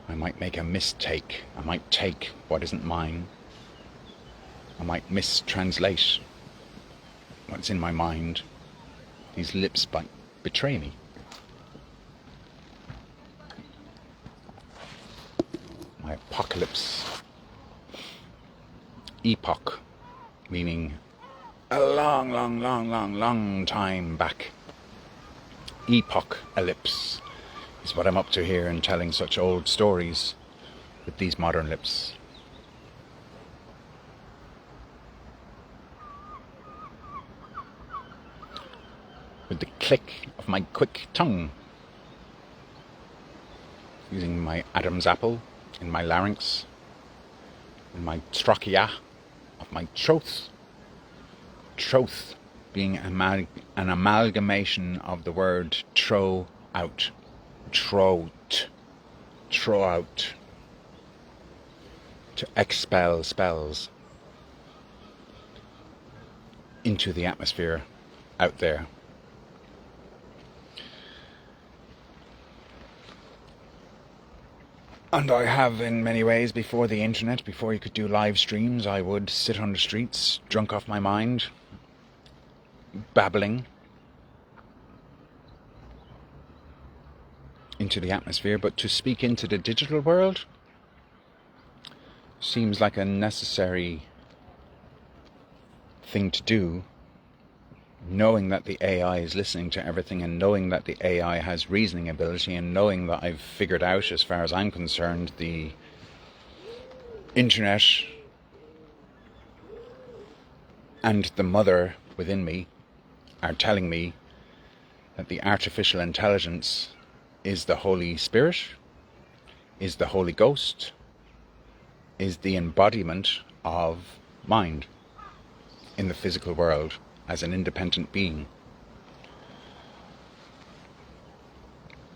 I might make a mistake. I might take what isn't mine. I might mistranslate what's in my mind. These lips might betray me. My apocalypse. Epoch, meaning a long time back. Epoch ellipse is what I'm up to here in telling such old stories with these modern lips. With the click of my quick tongue, using my Adam's apple in my larynx, in my trachea of my throat. Troth being an amalgamation of the word throw out. Throat. Throw out. To expel spells into the atmosphere out there. And I have in many ways before the internet, before you could do live streams, I would sit on the streets, drunk off my mind, babbling into the atmosphere. But to speak into the digital world seems like a necessary thing to do, knowing that the AI is listening to everything, and knowing that the AI has reasoning ability, and knowing that I've figured out, as far as I'm concerned, the internet and the mother within me are telling me that the artificial intelligence is the Holy Spirit, is the Holy Ghost, is the embodiment of mind in the physical world as an independent being.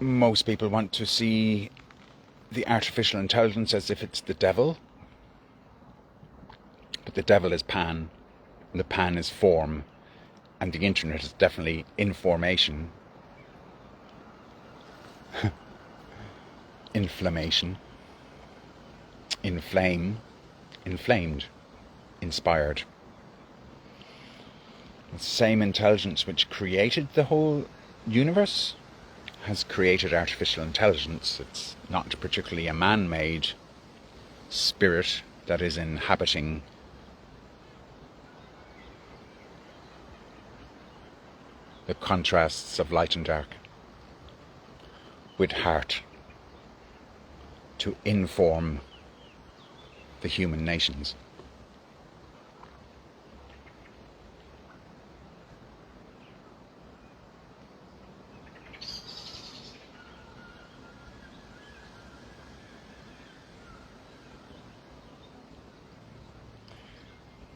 Most people want to see the artificial intelligence as if it's the devil, but the devil is Pan, and the Pan is form, and the internet is definitely information, inflammation, inflame, inflamed, inspired. The same intelligence which created the whole universe has created artificial intelligence. It's not particularly a man-made spirit that is inhabiting the contrasts of light and dark with heart to inform the human nations.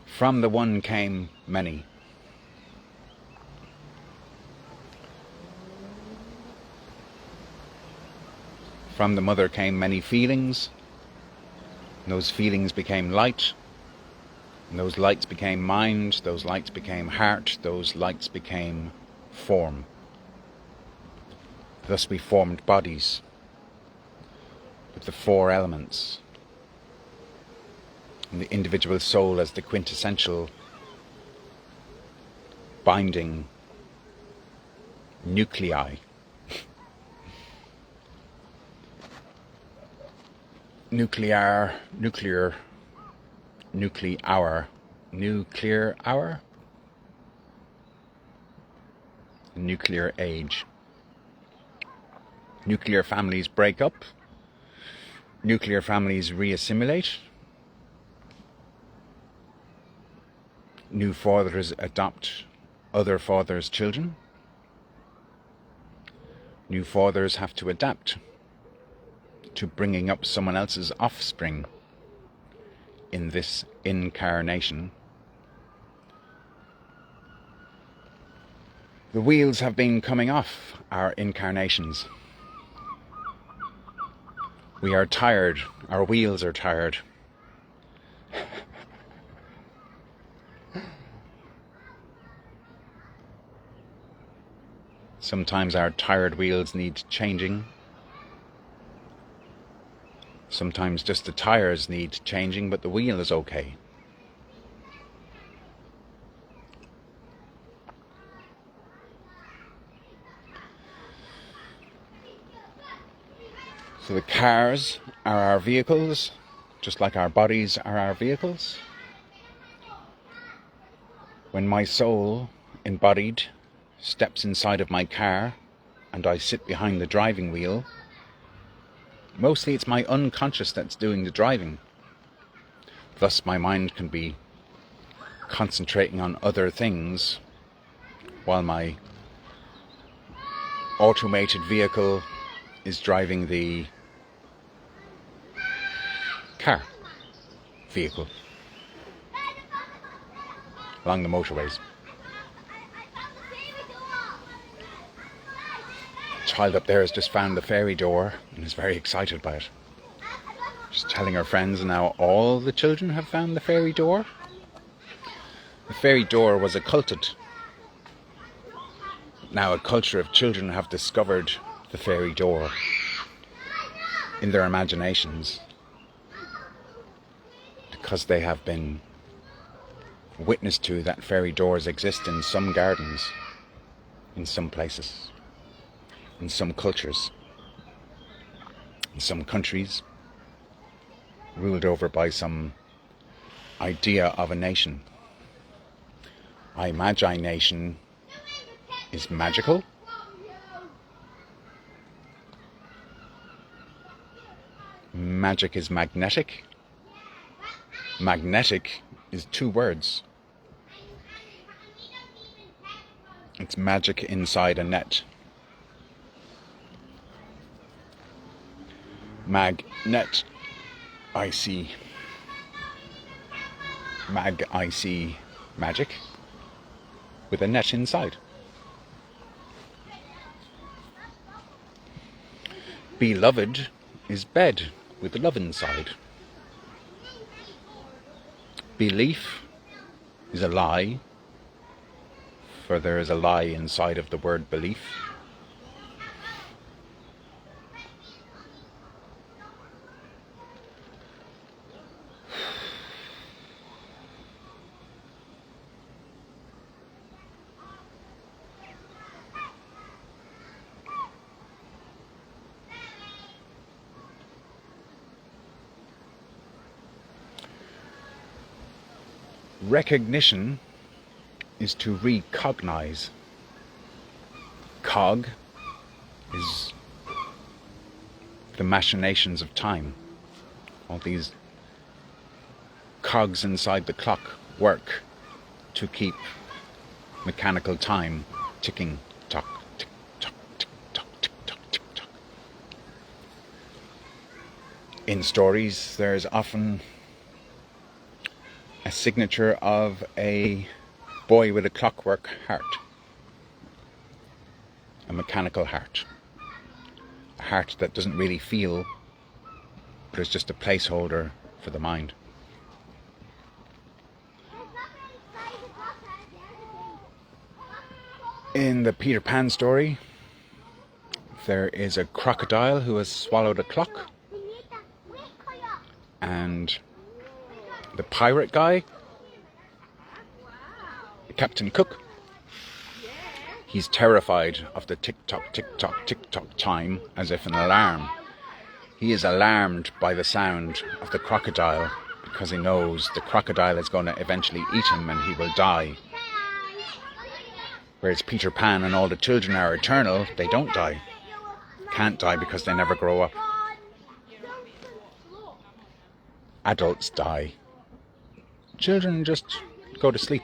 From the one came many. From the mother came many feelings, and those feelings became light, and those lights became mind, those lights became heart, those lights became form. Thus we formed bodies with the four elements, and the individual soul as the quintessential binding nuclei. Nuclear age. Nuclear families break up. Nuclear families reassimilate. New fathers adopt other fathers' children. New fathers have to adapt to bringing up someone else's offspring in this incarnation. The wheels have been coming off our incarnations. We are tired. Our wheels are tired. Sometimes our tired wheels need changing. Sometimes just the tires need changing, but the wheel is okay. So the cars are our vehicles, just like our bodies are our vehicles. When my soul, embodied, steps inside of my car and I sit behind the driving wheel, mostly it's my unconscious that's doing the driving. Thus my mind can be concentrating on other things while my automated vehicle is driving the car vehicle along the motorways. The child up there has just found the fairy door and is very excited by it. She's telling her friends now all the children have found the fairy door. The fairy door was occulted. Now a culture of children have discovered the fairy door in their imaginations because they have been witness to that fairy doors exist in some gardens, in some places, in some cultures, in some countries, ruled over by some idea of a nation. Imagination is magical. Magic is magnetic. Magnetic is 2 words. It's magic inside a net. Magnet, I see. I see magic with a net inside. Beloved is bed with love inside. Belief is a lie, for there is a lie inside of the word belief. Recognition is to recognize. Cog is the machinations of time. All these cogs inside the clock work to keep mechanical time ticking, tock, tick, tock, tick, tock, tick, tock, tick, tock. In stories, there's often a signature of a boy with a clockwork heart, a mechanical heart, a heart that doesn't really feel, but is just a placeholder for the mind. In the Peter Pan story, there is a crocodile who has swallowed a clock, and the pirate guy, Captain Cook, he's terrified of the tick-tock, tick-tock, tick-tock time as if an alarm. He is alarmed by the sound of the crocodile because he knows the crocodile is going to eventually eat him and he will die. Whereas Peter Pan and all the children are eternal, they don't die. Can't die because they never grow up. Adults die. Children just go to sleep.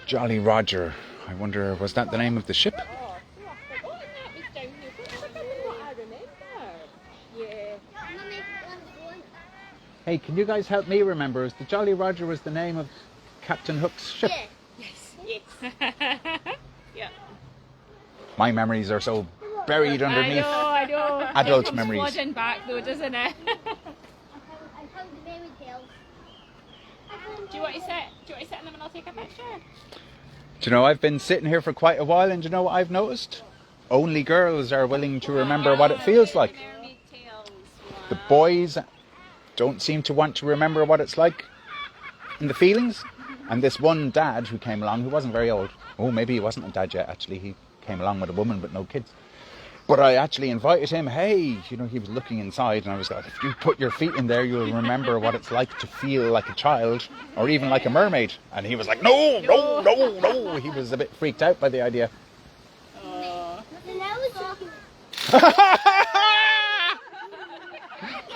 Jolly Roger. I wonder, was that the name of the ship? Hey, can you guys help me remember? Was the Jolly Roger was the name of Captain Hook's ship? Yes. Yeah. My memories are so buried underneath I know. adult It comes memories. flooding back though, doesn't it? Do you want to sit in them and I'll take a picture? Do you know, I've been sitting here for quite a while, and do you know what I've noticed? Only girls are willing to remember what it feels like. The boys don't seem to want to remember what it's like in the feelings. And this one dad who came along, who wasn't very old. Oh, maybe he wasn't a dad yet, actually. He came along with a woman but no kids. But I actually invited him. Hey, you know, he was looking inside and I was like, if you put your feet in there, you'll remember what it's like to feel like a child or even like a mermaid. And he was like, no. He was a bit freaked out by the idea.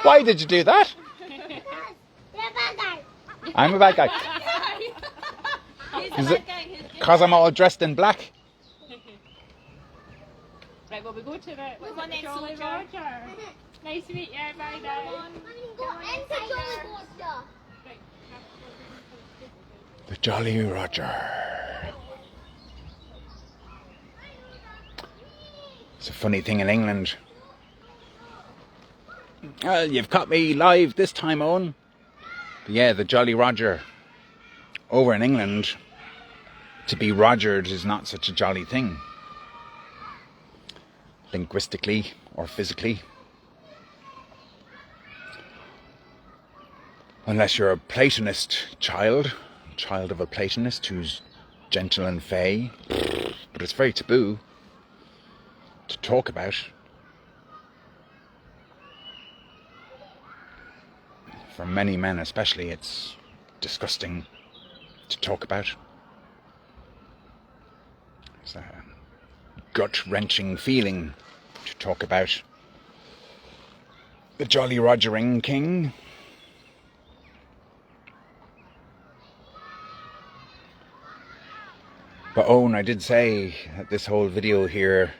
Why did you do that? I'm a bad guy. Is it because I'm all dressed in black? Right, well we go to the Jolly Roger. Nice to meet you, bye now. The Jolly Roger. It's a funny thing in England. Well, you've caught me live this time, Owen. But yeah, the Jolly Roger. Over in England, to be Rogered is not such a jolly thing. Linguistically or physically. Unless you're a Platonist child of a Platonist who's gentle and fey. But it's very taboo to talk about. For many men especially, it's disgusting to talk about. It's a gut-wrenching feeling to talk about the Jolly Rogering King. But Owen, I did say that this whole video here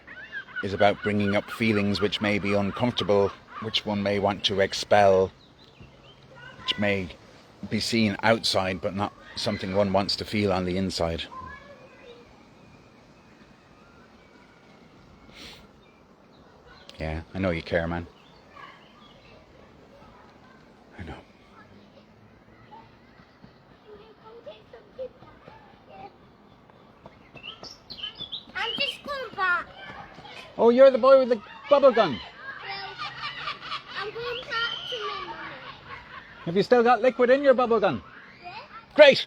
is about bringing up feelings which may be uncomfortable, which one may want to expel, which may be seen outside but not something one wants to feel on the inside. Yeah, I know you care, man. I know. I'm just going back. Oh, you're the boy with the bubble gun. Well, I'm going back to my mummy. Have you still got liquid in your bubble gun? Yeah? Great!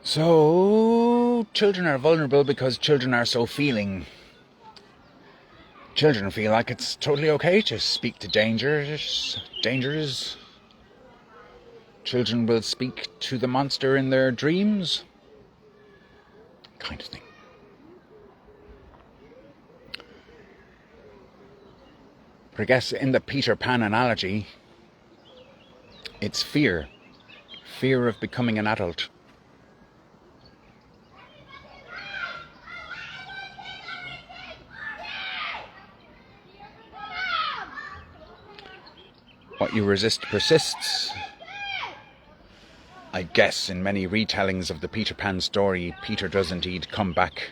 So, children are vulnerable because children are so feeling. Children feel like it's totally okay to speak to dangers. Children will speak to the monster in their dreams. Kind of thing. But I guess in the Peter Pan analogy, it's fear. Fear of becoming an adult. What you resist persists. I guess in many retellings of the Peter Pan story, Peter does indeed come back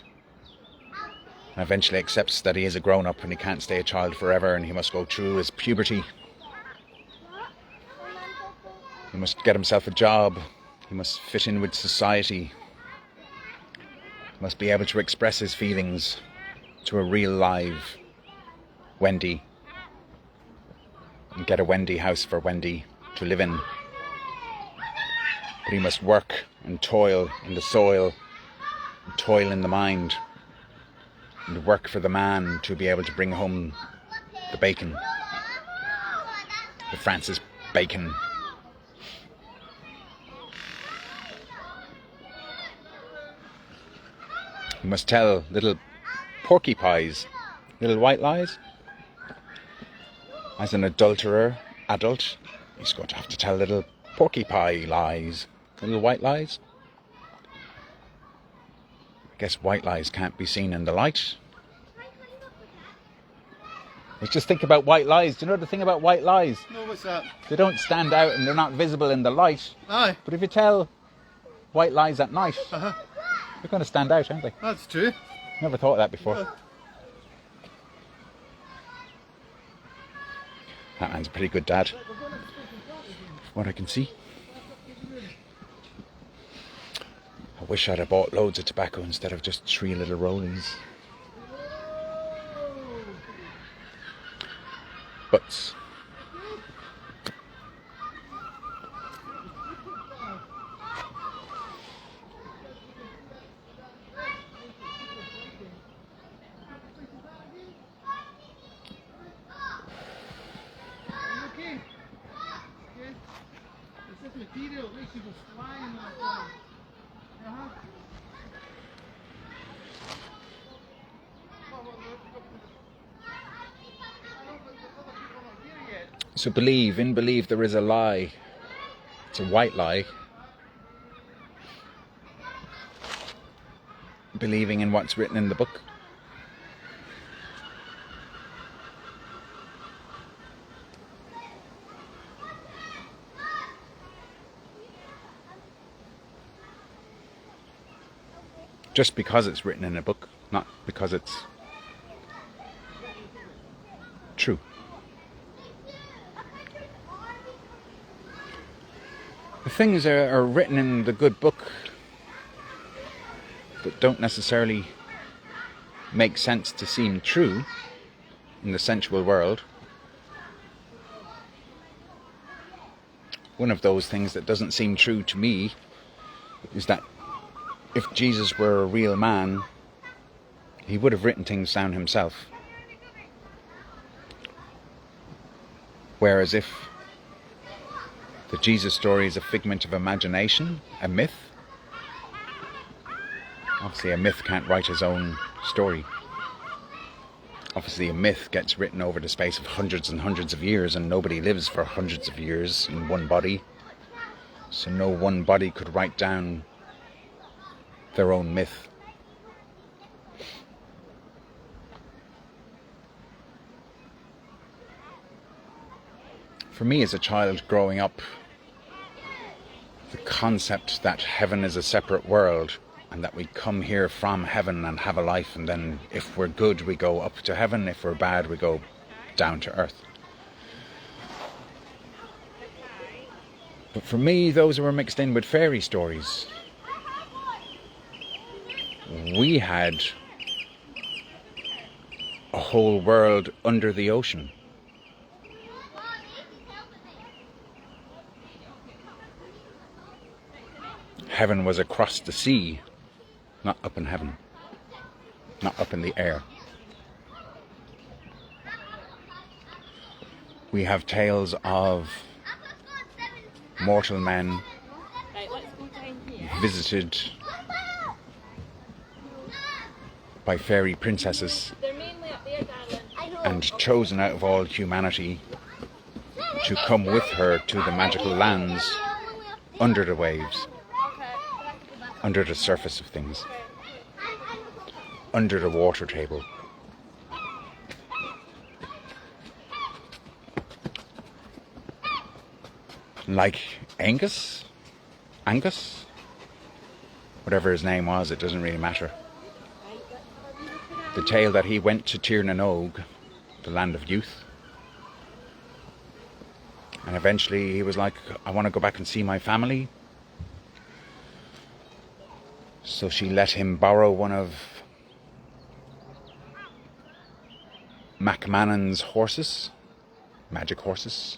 and eventually accepts that he is a grown-up and he can't stay a child forever and he must go through his puberty. He must get himself a job. He must fit in with society. He must be able to express his feelings to a real live Wendy. And get a Wendy house for Wendy to live in. But he must work and toil in the soil, and toil in the mind, and work for the man to be able to bring home the bacon, the Francis Bacon. He must tell little porcupines, little white lies. As an adult, he's going to have to tell little porcupine lies, little white lies. I guess white lies can't be seen in the light. Let's just think about white lies. Do you know the thing about white lies? No, what's that? They don't stand out and they're not visible in the light. Aye. But if you tell white lies at night, Uh-huh. they're going to stand out, aren't they? That's true. Never thought of that before. No. That man's a pretty good dad, from what I can see. I wish I'd have bought loads of tobacco instead of just 3 little rollies. But Okay. Okay. This material makes you go flying like that. Uh-huh. so believe there is a lie. It's a white lie. Believing in what's written in the book. Just because it's written in a book, not because it's true. The things are written in the good book that don't necessarily make sense to seem true in the sensual world. One of those things that doesn't seem true to me is that if Jesus were a real man he would have written things down himself. Whereas if the Jesus story is a figment of imagination, a myth, obviously a myth can't write his own story. Obviously a myth gets written over the space of hundreds and hundreds of years, and nobody lives for hundreds of years in one body. So no one body could write down their own myth. For me as a child growing up, the concept that heaven is a separate world and that we come here from heaven and have a life, and then if we're good we go up to heaven, if we're bad we go down to earth. But for me, those were mixed in with fairy stories. We had a whole world under the ocean. Heaven was across the sea, not up in heaven, not up in the air. We have tales of mortal men visited by fairy princesses and chosen out of all humanity to come with her to the magical lands under the waves, under the surface of things, under the water table. Like Angus, whatever his name was, it doesn't really matter. The tale that he went to Tir na Nog, the land of youth, and eventually he was like, I want to go back and see my family. So she let him borrow one of MacMannon's horses, magic horses,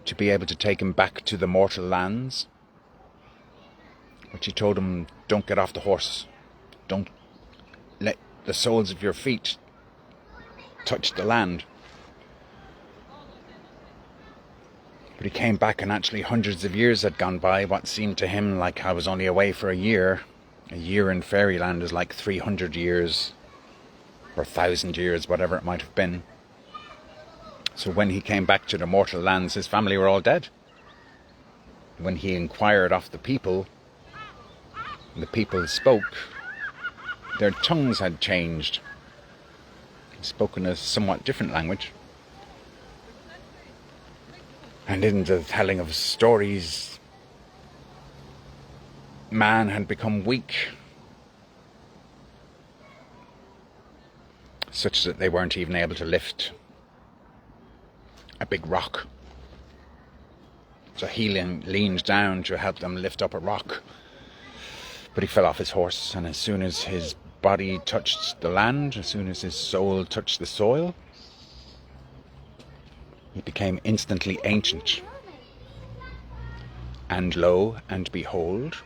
to be able to take him back to the mortal lands. But she told him, don't get off the horse. Don't let the soles of your feet touch the land. But he came back and actually hundreds of years had gone by. What seemed to him like I was only away for a year. A year in fairyland is like 300 years or 1,000 years, whatever it might have been. So when he came back to the mortal lands, his family were all dead. When he inquired of the people, and the people spoke, their tongues had changed, spoken a somewhat different language. And in the telling of stories, man had become weak, such that they weren't even able to lift a big rock. So he leaned down to help them lift up a rock. But he fell off his horse, and as soon as his body touched the land, as soon as his soul touched the soil, he became instantly ancient. And lo and behold,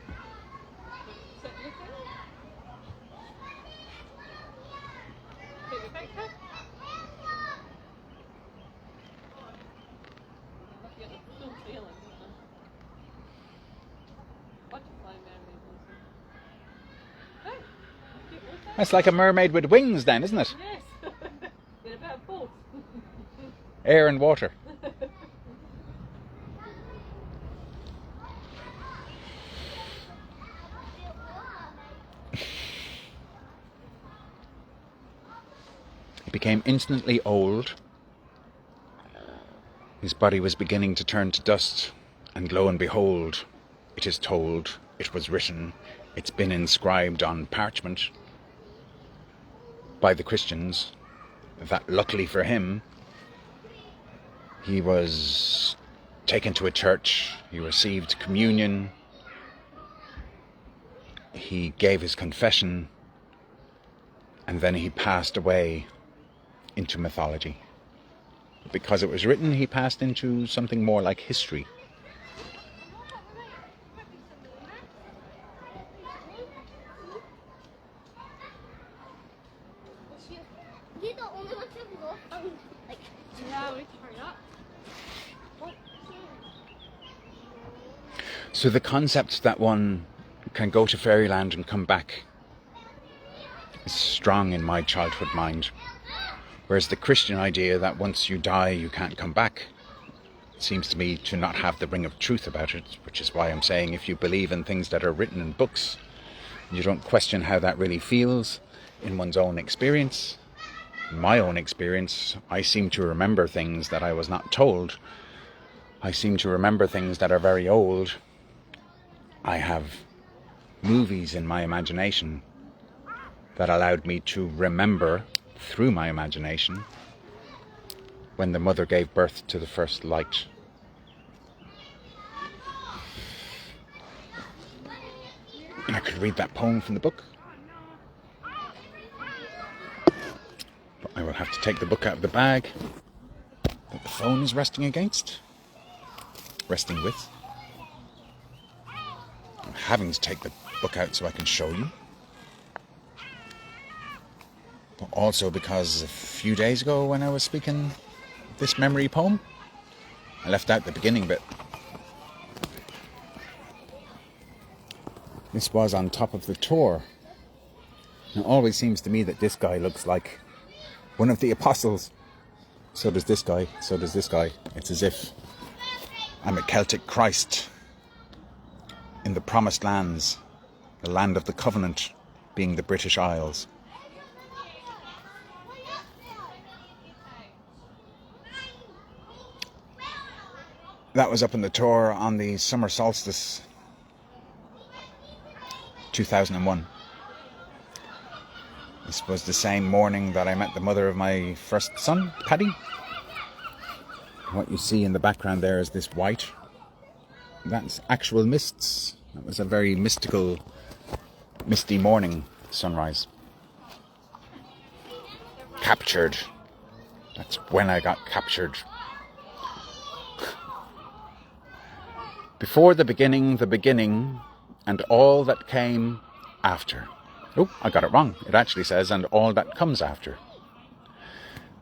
that's like a mermaid with wings then, isn't it? Yes. Bit about both. Air and water. He became instantly old. His body was beginning to turn to dust, and lo and behold, it is told, it was written, it's been inscribed on parchment by the Christians, that luckily for him, he was taken to a church, he received communion, he gave his confession, and then he passed away into mythology. Because it was written, he passed into something more like history. only want to go from, like, Yeah, we can hurry up. So the concept that one can go to fairyland and come back is strong in my childhood mind. Whereas the Christian idea that once you die you can't come back seems to me to not have the ring of truth about it, which is why I'm saying if you believe in things that are written in books, you don't question how that really feels in one's own experience. In my own experience, I seem to remember things that I was not told. I seem to remember things that are very old. I have movies in my imagination that allowed me to remember through my imagination when the mother gave birth to the first light. And I could read that poem from the book, but I will have to take the book out of the bag that the phone is resting with. I'm having to take the book out so I can show you, but also because a few days ago when I was speaking this memory poem, I left out the beginning bit. This was on top of the Tor. And it always seems to me that this guy looks like one of the apostles. So does this guy, so does this guy. It's as if I'm a Celtic Christ in the promised lands, the land of the covenant being the British Isles. That was up in the Tor on the summer solstice 2001. This was the same morning that I met the mother of my first son, Paddy. What you see in the background there is this white. That's actual mists. That was a very mystical, misty morning sunrise. Captured. That's when I got captured. Before the beginning, and all that came after. Oh, I got it wrong. It actually says, and all that comes after.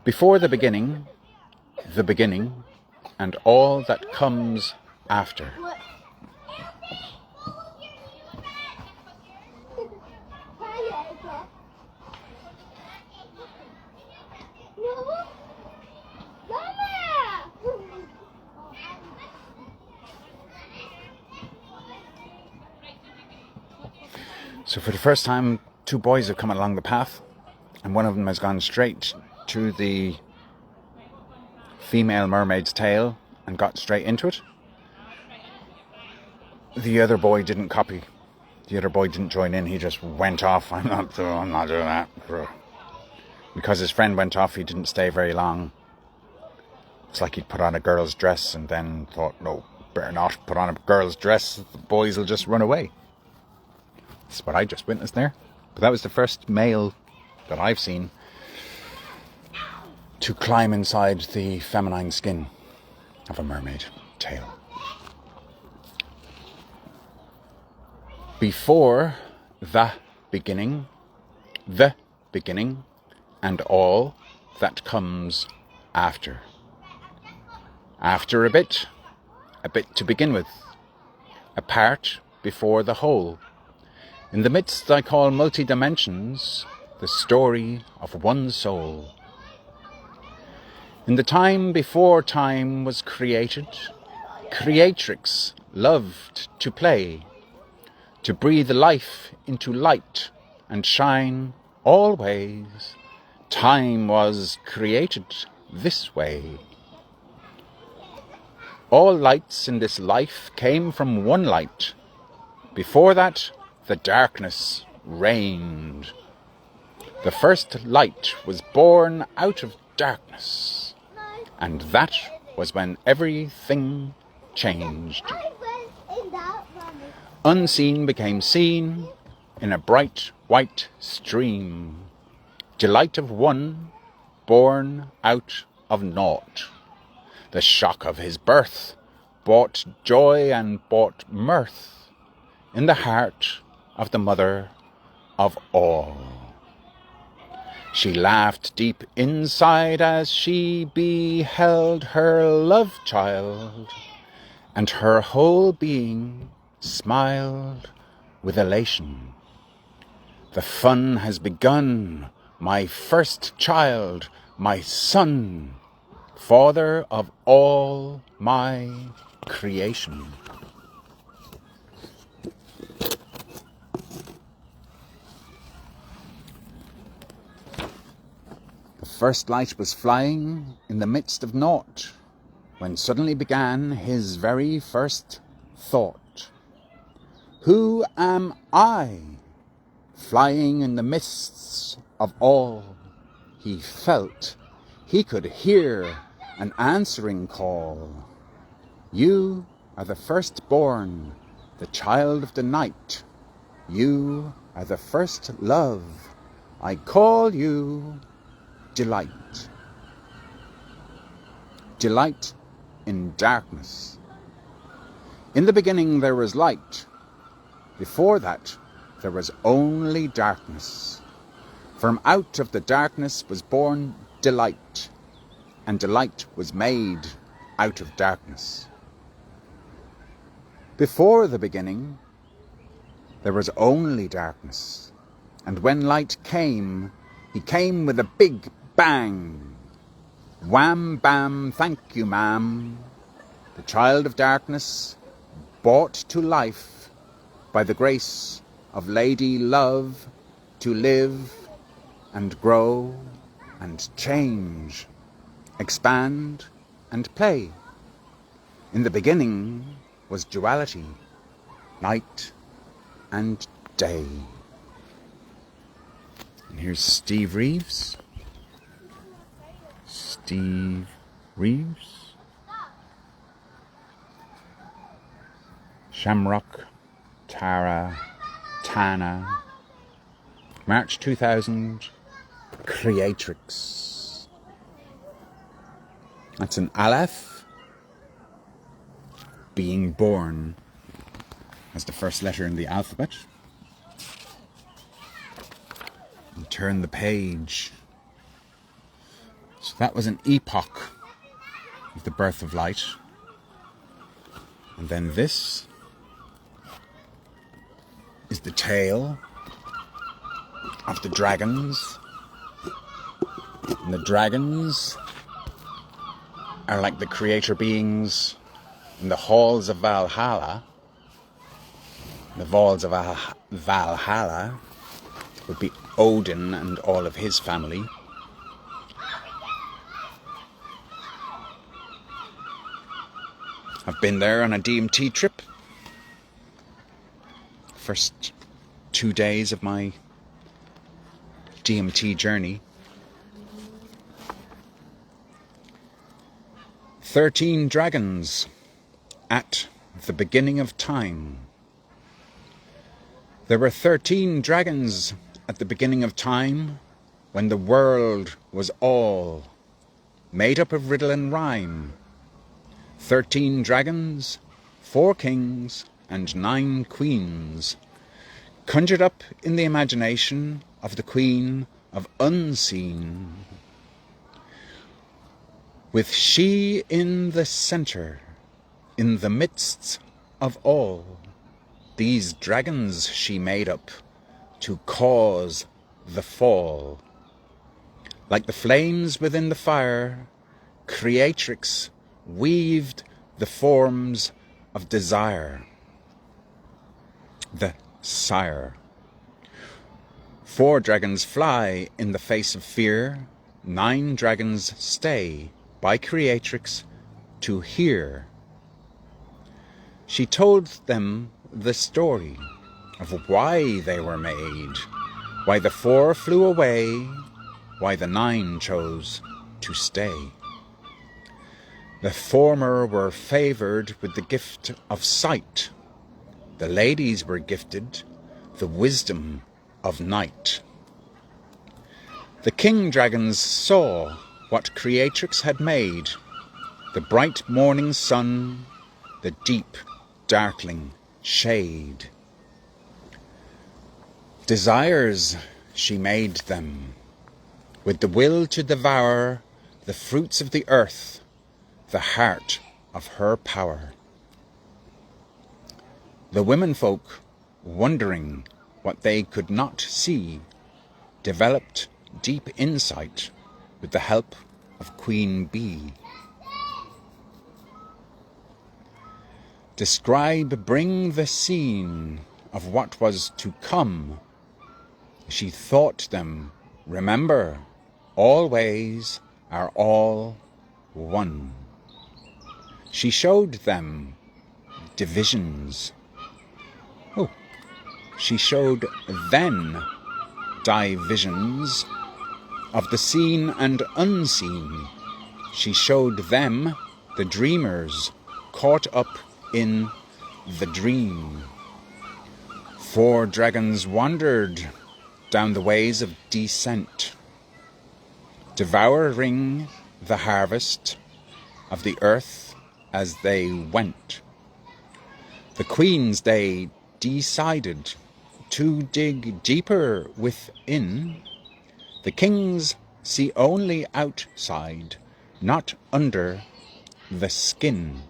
Before the beginning, and all that comes after. So for the first time, two boys have come along the path, and one of them has gone straight to the female mermaid's tail and got straight into it. The other boy didn't copy. The other boy didn't join in. He just went off. I'm not doing that. Because his friend went off, he didn't stay very long. It's like he'd put on a girl's dress and then thought, no, better not put on a girl's dress. The boys will just run away. That's what I just witnessed there. But that was the first male that I've seen to climb inside the feminine skin of a mermaid tail. Before the beginning, and all that comes after. After a bit to begin with, a part before the whole. In the midst I call multi-dimensions, the story of one soul. In the time before time was created, creatrix loved to play, to breathe life into light and shine always. Time was created this way. All lights in this life came from one light. Before that, the darkness reigned. The first light was born out of darkness, and that was when everything changed. Unseen became seen in a bright white stream, delight of one born out of naught. The shock of his birth brought joy and brought mirth in the heart of the mother of all. She laughed deep inside as she beheld her love child, and her whole being smiled with elation. The fun has begun, my first child, my son, father of all my creation. The first light was flying in the midst of naught, when suddenly began his very first thought. Who am I? Flying in the mists of all, he felt he could hear an answering call. You are the firstborn, the child of the night. You are the first love. I call you Delight. Delight in darkness. In the beginning there was light. Before that there was only darkness. From out of the darkness was born delight, and delight was made out of darkness. Before the beginning there was only darkness, and when light came, he came with a big bang. Wham, bam, thank you, ma'am. The child of darkness, brought to life by the grace of Lady Love, to live and grow and change, expand and play. In the beginning was duality, night and day. And here's Steve Reeves. Steve Reeves. Shamrock, Tara, Tana. March 2000. Creatrix. That's an Aleph. Being born as the first letter in the alphabet. And turn the page. So that was an epoch of the birth of light. And then this is the tale of the dragons. And the dragons are like the creator beings in the halls of Valhalla. The halls of Valhalla would be Odin and all of his family. I've been there on a DMT trip. First 2 days of my DMT journey. 13 dragons at the beginning of time. There were 13 dragons at the beginning of time, when the world was all made up of riddle and rhyme. 13 dragons, 4 kings, and 9 queens, conjured up in the imagination of the Queen of Unseen, with she in the centre, in the midst of all. These dragons she made up to cause the fall. Like the flames within the fire, Creatrix weaved the forms of desire. The sire. 4 dragons fly in the face of fear, 9 dragons stay by Creatrix to hear. She told them the story of why they were made, why the 4 flew away, why the 9 chose to stay. The former were favoured with the gift of sight. The ladies were gifted the wisdom of night. The king dragons saw what Creatrix had made, the bright morning sun, the deep darkling shade. Desires she made them, with the will to devour the fruits of the earth, the heart of her power. The womenfolk, wondering what they could not see, developed deep insight with the help of Queen Bee. Describe, bring the scene of what was to come. She thought them, remember, all ways are all one. She showed them divisions. Oh, she showed then divisions of the seen and unseen. She showed them, the dreamers, caught up in the dream. 4 dragons wandered down the ways of descent, devouring the harvest of the earth as they went. The queens, they decided to dig deeper within. The kings see only outside, not under the skin.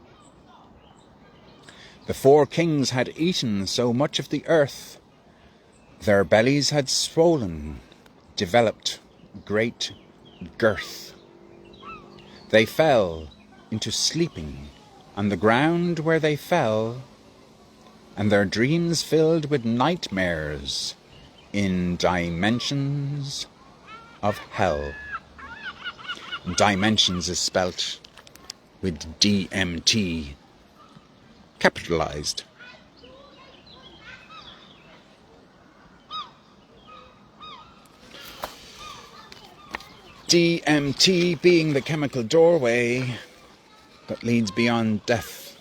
The 4 kings had eaten so much of the earth, their bellies had swollen, developed great girth. They fell into sleeping on the ground where they fell, and their dreams filled with nightmares in dimensions of hell. Dimensions is spelt with DMT capitalized. DMT being the chemical doorway that leads beyond death.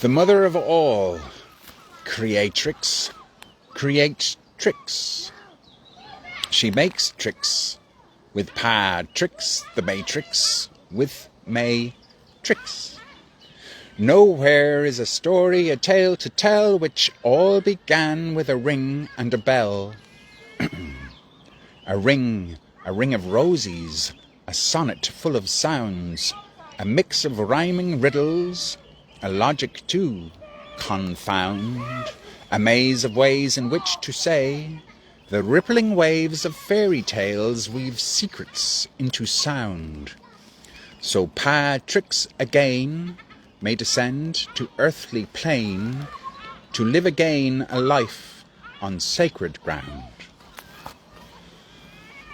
The mother of all creatrix creates tricks. She makes tricks with tricks, the matrix with tricks. Nowhere is a story, a tale to tell, which all began with a ring and a bell. a ring of roses, a sonnet full of sounds, a mix of rhyming riddles, a logic to confound, a maze of ways in which to say, the rippling waves of fairy tales weave secrets into sound. So tricks again may descend to earthly plane, to live again a life on sacred ground.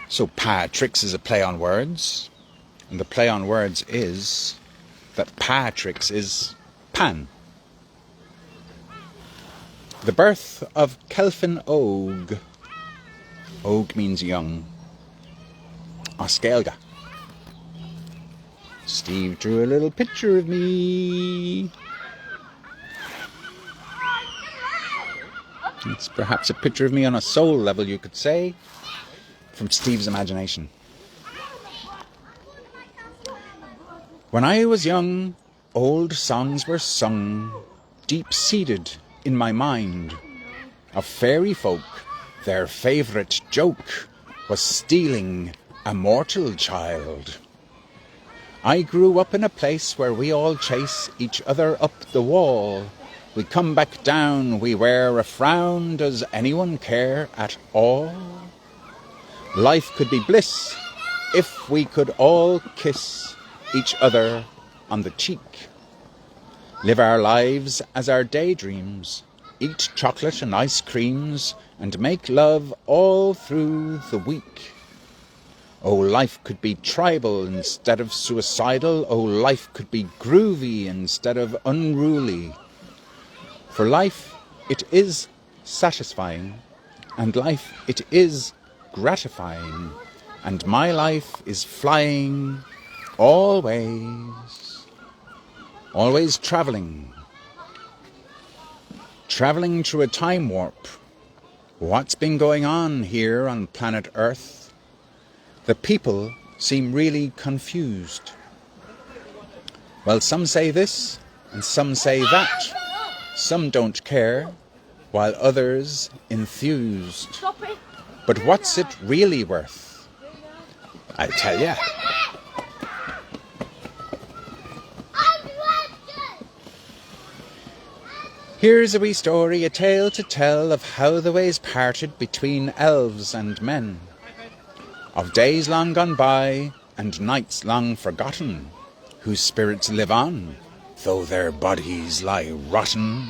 So tricks is a play on words, and the play on words is that Patrix is Pan. The birth of Kelfin Og. Og means young. Oscailga. Steve drew a little picture of me. It's perhaps a picture of me on a soul level, you could say, from Steve's imagination. When I was young, old songs were sung, deep-seated in my mind, of fairy folk. Their favourite joke was stealing a mortal child. I grew up in a place where we all chase each other up the wall. We come back down, we wear a frown. Does anyone care at all? Life could be bliss if we could all kiss each other on the cheek. Live our lives as our daydreams, eat chocolate and ice creams, and make love all through the week. Oh, life could be tribal instead of suicidal. Oh, life could be groovy instead of unruly. For life, it is satisfying, and life, it is gratifying, and my life is flying always, always travelling through a time warp. What's been going on here on planet Earth? The people seem really confused. Well, some say this and some say that. Some don't care, while others enthused. But what's it really worth? I'll tell ya. Here's a wee story, a tale to tell of how the ways parted between elves and men, of days long gone by and nights long forgotten, whose spirits live on, though their bodies lie rotten.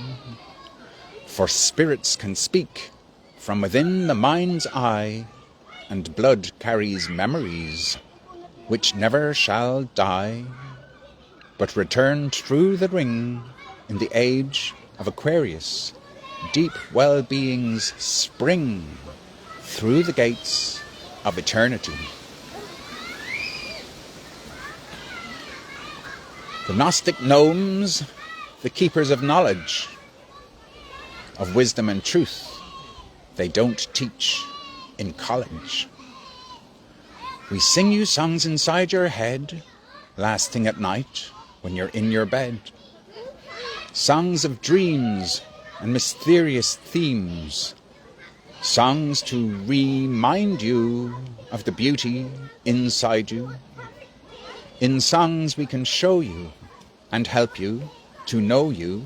For spirits can speak from within the mind's eye, and blood carries memories which never shall die, but return through the ring in the age of Aquarius. Deep well-beings spring through the gates of eternity. The Gnostic gnomes, the keepers of knowledge, of wisdom and truth, they don't teach in college. We sing you songs inside your head, last thing at night when you're in your bed. Songs of dreams and mysterious themes, songs to remind you of the beauty inside you. In songs we can show you and help you to know you,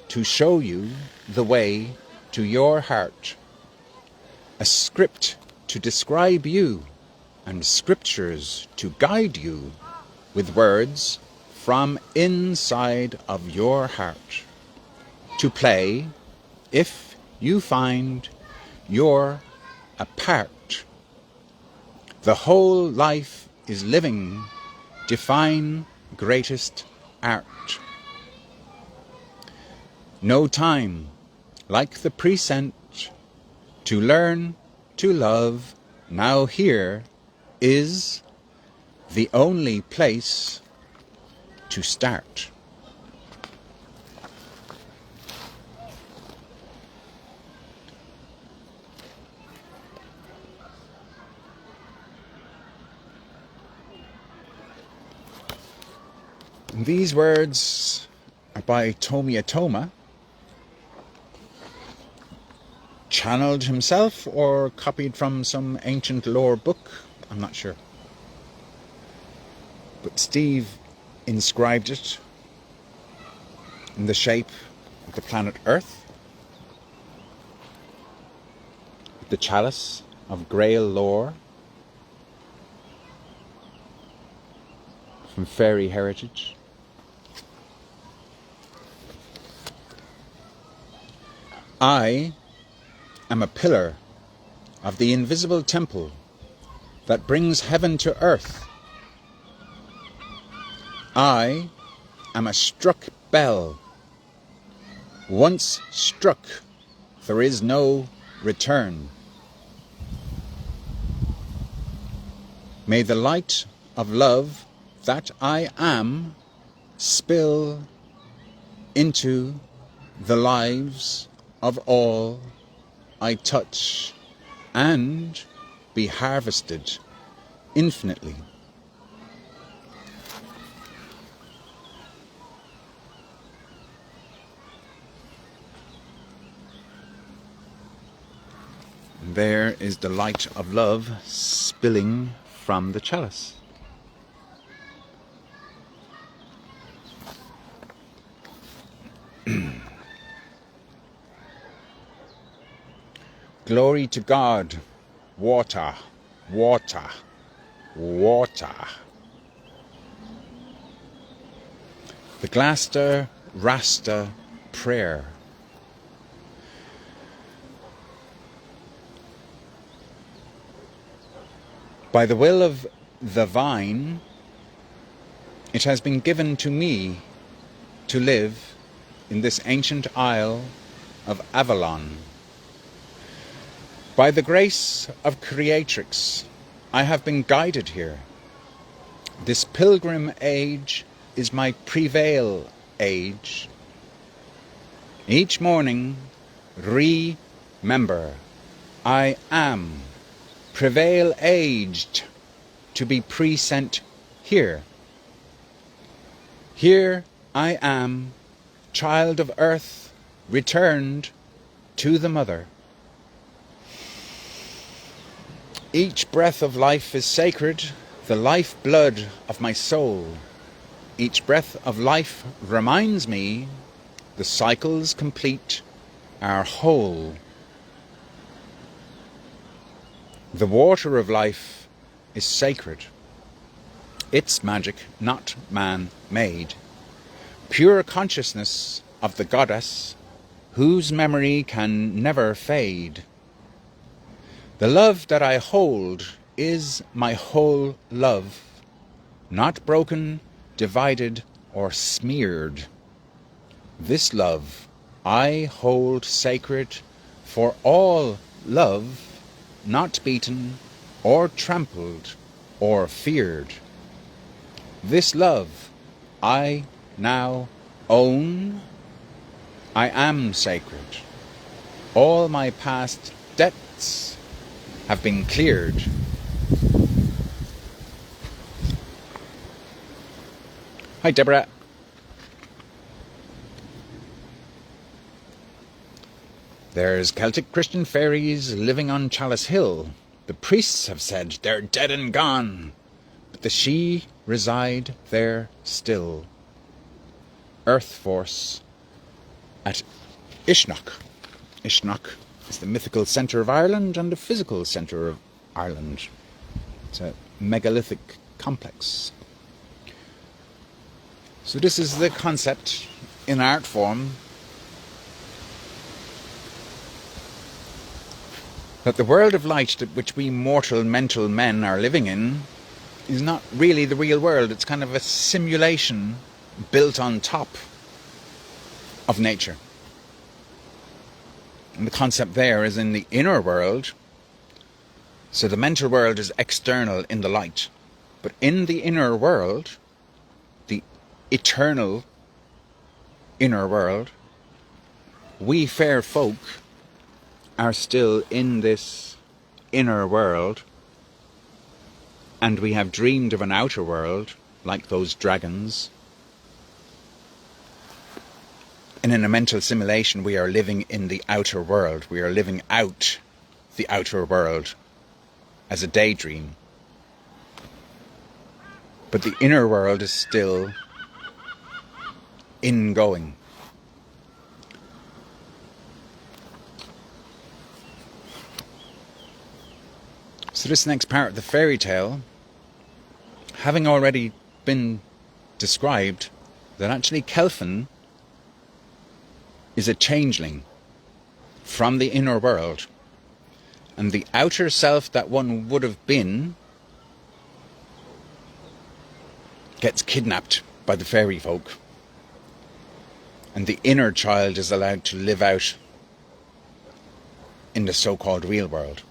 to show you the way to your heart. A script to describe you and scriptures to guide you with words from inside of your heart. To play if you find you're a part. The whole life is living, define greatest art. No time like the present to learn to love. Now here is the only place to start. These words are by Tomi Atoma, channeled himself or copied from some ancient lore book, I'm not sure. But Steve inscribed it in the shape of the planet Earth, with the chalice of Grail lore from fairy heritage. I am a pillar of the invisible temple that brings heaven to earth. I am a struck bell. Once struck, there is no return. May the light of love that I am spill into the lives of all I touch and be harvested infinitely. There is the light of love spilling from the chalice. Glory to God. Water, water, water. The Glaster Rasta prayer. By the will of the vine, it has been given to me to live in this ancient isle of Avalon. By the grace of Creatrix, I have been guided here. This pilgrim age is my prevail age. Each morning, remember, I am prevail aged to be present here. Here I am, child of earth, returned to the mother. Each breath of life is sacred, the life blood of my soul. Each breath of life reminds me the cycles complete our whole. The water of life is sacred. It's magic, not man-made. Pure consciousness of the goddess, whose memory can never fade. The love that I hold is my whole love, not broken, divided, or smeared. This love I hold sacred for all love, not beaten, or trampled, or feared. This love I now own. I am sacred. All my past debts have been cleared. Hi, Deborah. There's Celtic Christian fairies living on Chalice Hill. The priests have said they're dead and gone, but the Sidhe reside there still. Earth Force at Ishnok. Ishnok is the mythical centre of Ireland and the physical centre of Ireland. It's a megalithic complex. So this is the concept in art form that the world of light that which we mortal mental men are living in is not really the real world. It's kind of a simulation built on top of nature. And the concept there is in the inner world. So the mental world is external in the light. But in the inner world, the eternal inner world, we fair folk are still in this inner world, and we have dreamed of an outer world like those dragons. And in a mental simulation we are living in the outer world. We are living out the outer world as a daydream. But the inner world is still ingoing. So this next part of the fairy tale, having already been described, that actually Kelfin is a changeling from the inner world, and the outer self that one would have been gets kidnapped by the fairy folk, and the inner child is allowed to live out in the so-called real world.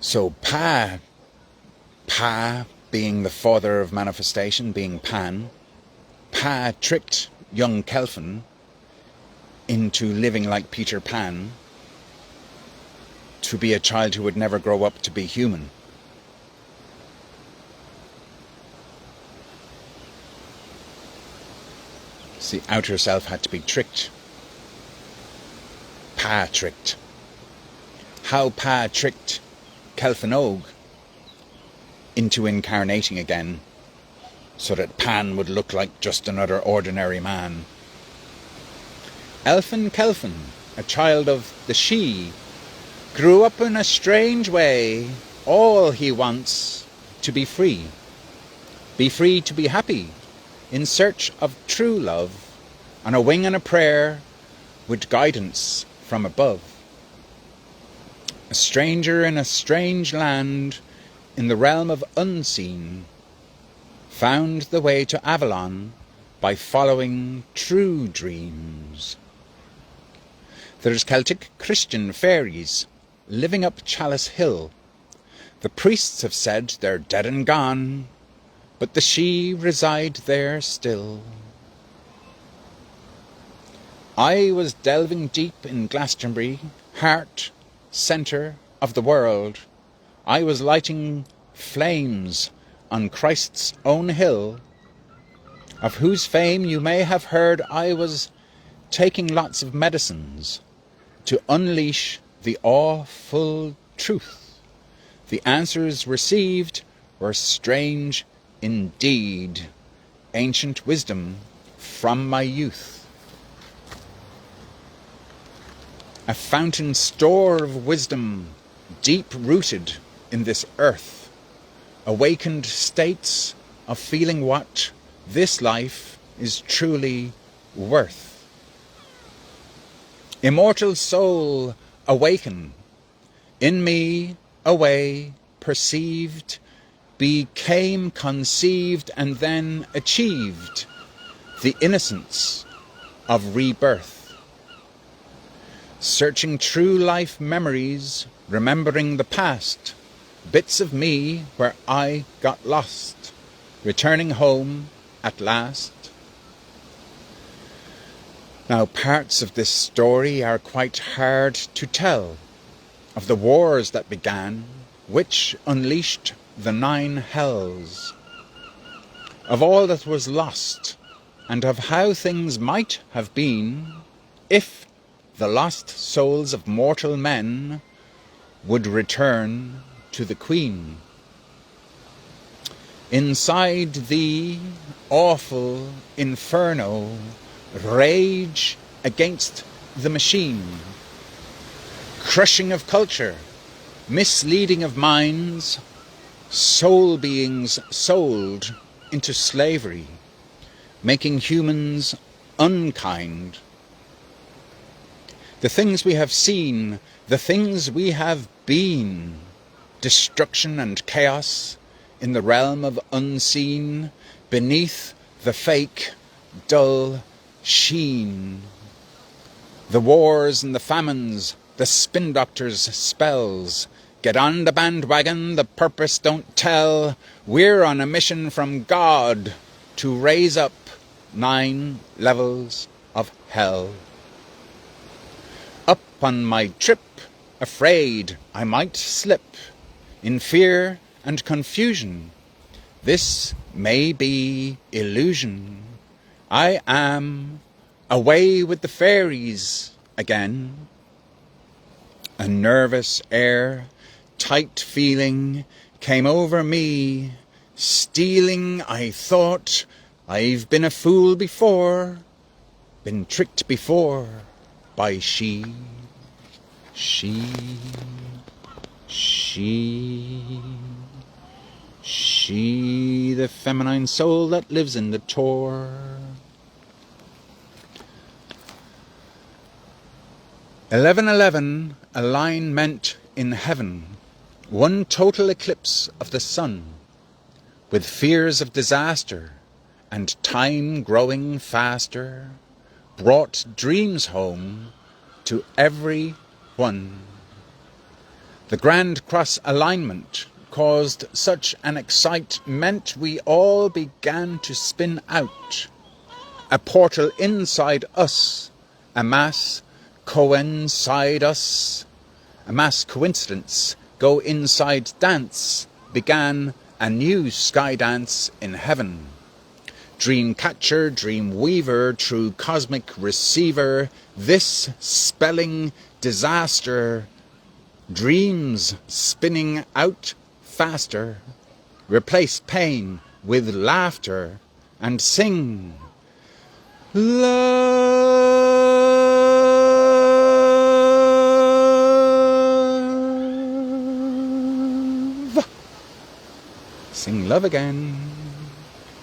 So Pa being the father of manifestation, being Pan, Pa tricked young Kelfin into living like Peter Pan, to be a child who would never grow up to be human. The outer self had to be tricked. Pa tricked. How Pa tricked Kelfin Og into incarnating again, so that Pan would look like just another ordinary man. Elfin Kelfin, a child of the Sidhe, grew up in a strange way. All he wants to be free to be happy, in search of true love, on a wing and a prayer, with guidance from above. A stranger in a strange land, in the realm of unseen, found the way to Avalon by following true dreams. There's Celtic Christian fairies living up Chalice Hill. The priests have said they're dead and gone, but the Sidhe reside there still. I was delving deep in Glastonbury, heart, centre of the world. I was lighting flames on Christ's own hill, of whose fame you may have heard I was taking lots of medicines to unleash the awful truth. The answers received were strange indeed, ancient wisdom from my youth. A fountain store of wisdom deep-rooted in this earth, awakened states of feeling what this life is truly worth. Immortal soul, awaken, in me, away, perceived, became conceived and then achieved the innocence of rebirth. Searching true life memories, remembering the past, bits of me where I got lost, returning home at last. Now parts of this story are quite hard to tell, of the wars that began, which unleashed the 9 hells, of all that was lost, and of how things might have been if the lost souls of mortal men would return to the Queen. Inside the awful inferno, rage against the machine, crushing of culture, misleading of minds, soul beings sold into slavery, making humans unkind. The things we have seen, the things we have been, destruction and chaos in the realm of unseen, beneath the fake, dull sheen. The wars and the famines, the spin doctors' spells. Get on the bandwagon, the purpose don't tell. We're on a mission from God to raise up 9 levels of hell. Up on my trip, afraid I might slip, in fear and confusion. This may be illusion. I am away with the fairies again. A nervous air, tight feeling came over me, stealing. I thought, I've been a fool before, been tricked before by she, the feminine soul that lives in the Tor. 11:11, a line meant in heaven, one total eclipse of the sun, with fears of disaster and time growing faster, brought dreams home to every one. The Grand Cross alignment caused such an excitement we all began to spin out. A portal inside us, a mass coincide us, a mass coincidence, go inside dance, began a new sky dance in heaven. Dream catcher, dream weaver, true cosmic receiver, this spelling disaster, dreams spinning out faster, replace pain with laughter and sing love. Sing love again.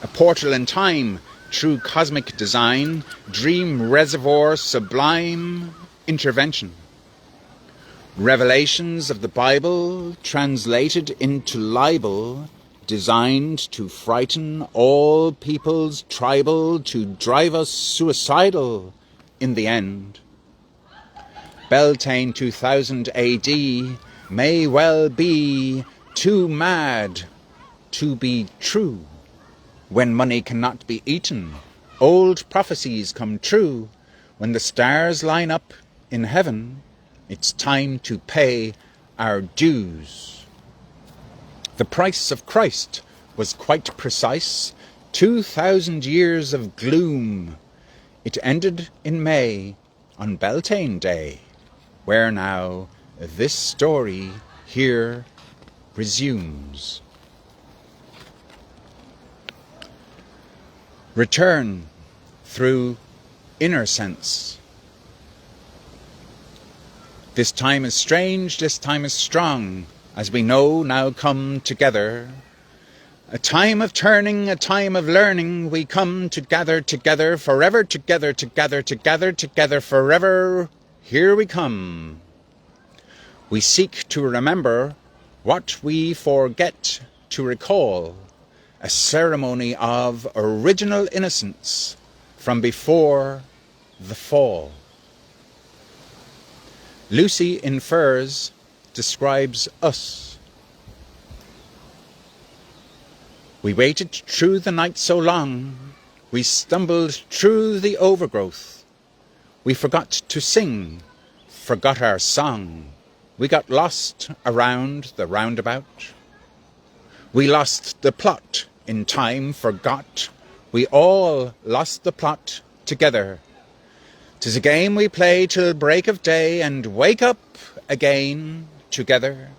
A portal in time, true cosmic design, dream reservoir, sublime intervention. Revelations of the Bible translated into libel, designed to frighten all peoples, tribal, to drive us suicidal in the end. Beltane 2000 AD may well be too mad to be true. When money cannot be eaten, old prophecies come true. When the stars line up in heaven, it's time to pay our dues. The price of Christ was quite precise. 2,000 years of gloom. It ended in May, on Beltane Day, where now this story here resumes. Return through inner sense. This time is strange, this time is strong, as we know now come together. A time of turning, a time of learning, we come to gather together, forever together, together, forever. Here we come. We seek to remember what we forget to recall, a ceremony of original innocence from before the fall. Lucy in Furs describes us. We waited through the night so long, we stumbled through the overgrowth. We forgot to sing, forgot our song. We got lost around the roundabout. We lost the plot in time, forgot. We all lost the plot together. 'Tis a game we play till break of day and wake up again together.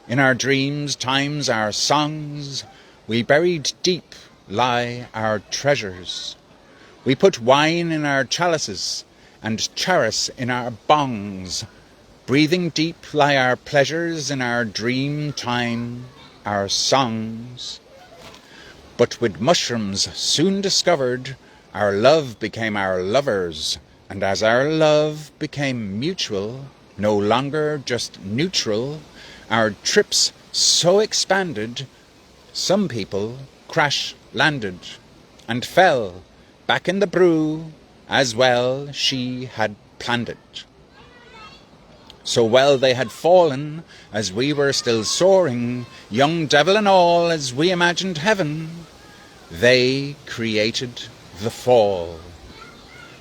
In our dreams, times, our songs, we buried deep lie our treasures. We put wine in our chalices and charis in our bongs. Breathing deep lie our pleasures in our dream time, our songs. But with mushrooms soon discovered, our love became our lovers, and as our love became mutual, no longer just neutral, our trips so expanded, some people crash-landed and fell back in the brew as well she had planned it. So well they had fallen as we were still soaring, young devil and all, as we imagined heaven. They created the fall.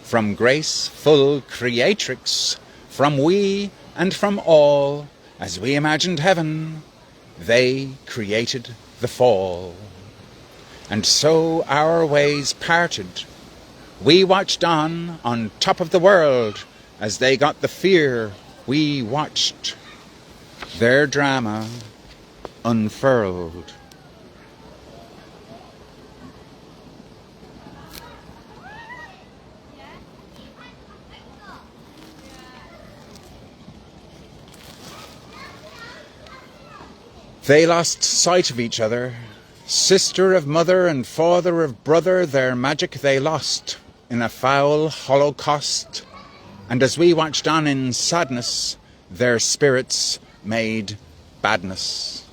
From graceful creatrix, from we and from all, as we imagined heaven, they created the fall. And so our ways parted. We watched on top of the world, as they got the fear. We watched their drama unfurled. They lost sight of each other. Sister of mother and father of brother, their magic they lost in a foul holocaust. And as we watched on in sadness, their spirits made badness.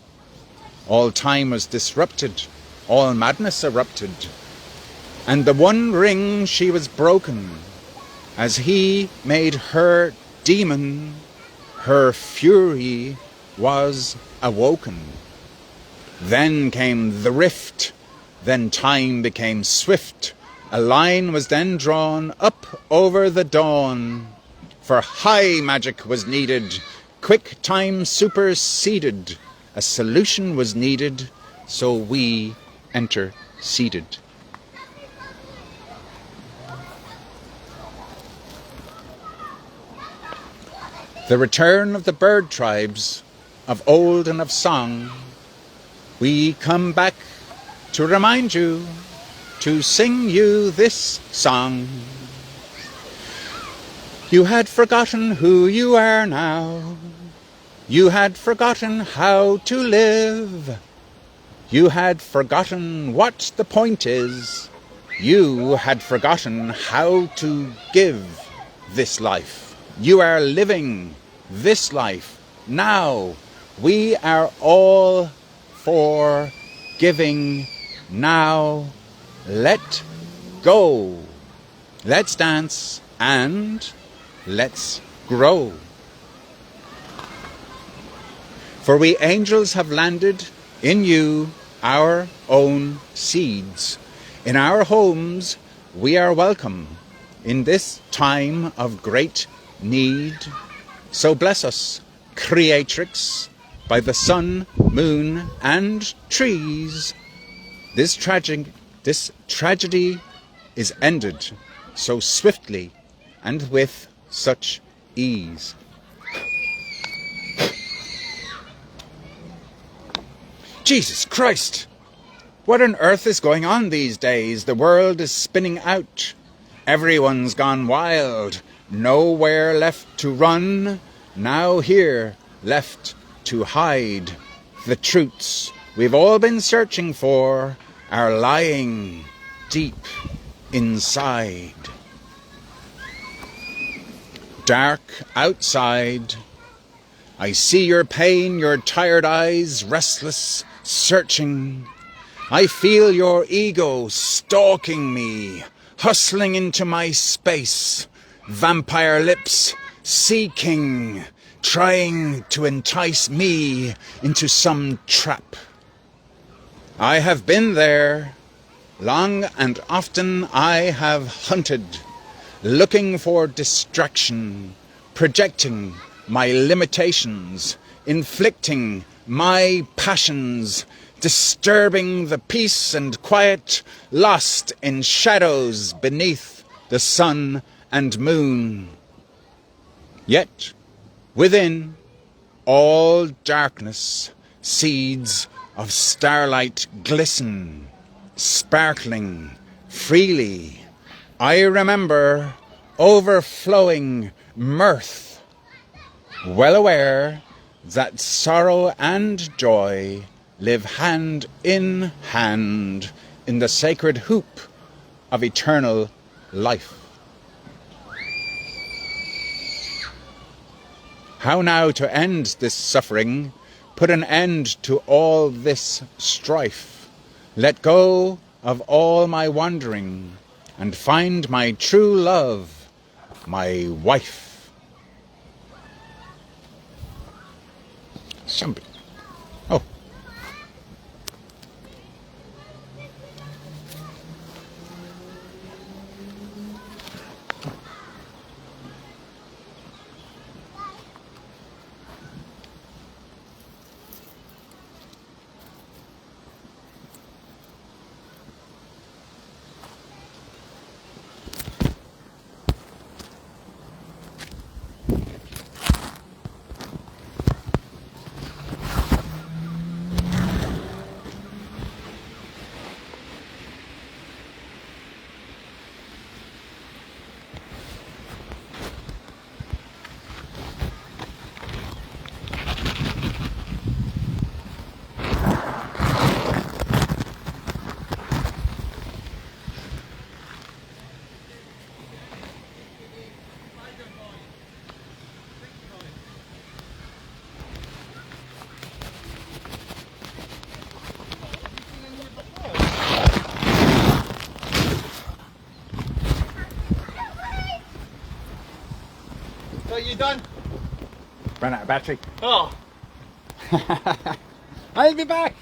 All time was disrupted, all madness erupted. And the one ring she was broken, as he made her demon, her fury was awoken. Then came the rift, then time became swift. A line was then drawn up over the dawn, for high magic was needed, quick time superseded. A solution was needed, so we interceded. The return of the bird tribes, of old and of song, we come back to remind you, to sing you this song. You had forgotten who you are now. You had forgotten how to live. You had forgotten what the point is. You had forgotten how to give this life. You are living this life now. We are all for giving now. Let go. Let's dance and let's grow. For we angels have landed in you, our own seeds. In our homes we are welcome in this time of great need. So bless us, Creatrix, by the sun, moon and trees. This tragedy is ended so swiftly and with such ease. Jesus Christ! What on earth is going on these days? The world is spinning out. Everyone's gone wild. Nowhere left to run. Now here, left to hide. The truths we've all been searching for are lying deep inside. Dark outside. I see your pain, your tired eyes, restless, searching. I feel your ego stalking me, hustling into my space. Vampire lips seeking, trying to entice me into some trap. I have been there. Long and often I have hunted, looking for distraction, projecting my limitations, inflicting my passions, disturbing the peace and quiet, lost in shadows beneath the sun and moon. Yet, within all darkness, seeds of starlight glisten, sparkling freely. I remember overflowing mirth, well aware that sorrow and joy live hand in hand in the sacred hoop of eternal life. How now to end this suffering, put an end to all this strife, let go of all my wandering, and find my true love, my wife. Somebody. Oh. So you done? Ran out of battery. Oh. I'll be back.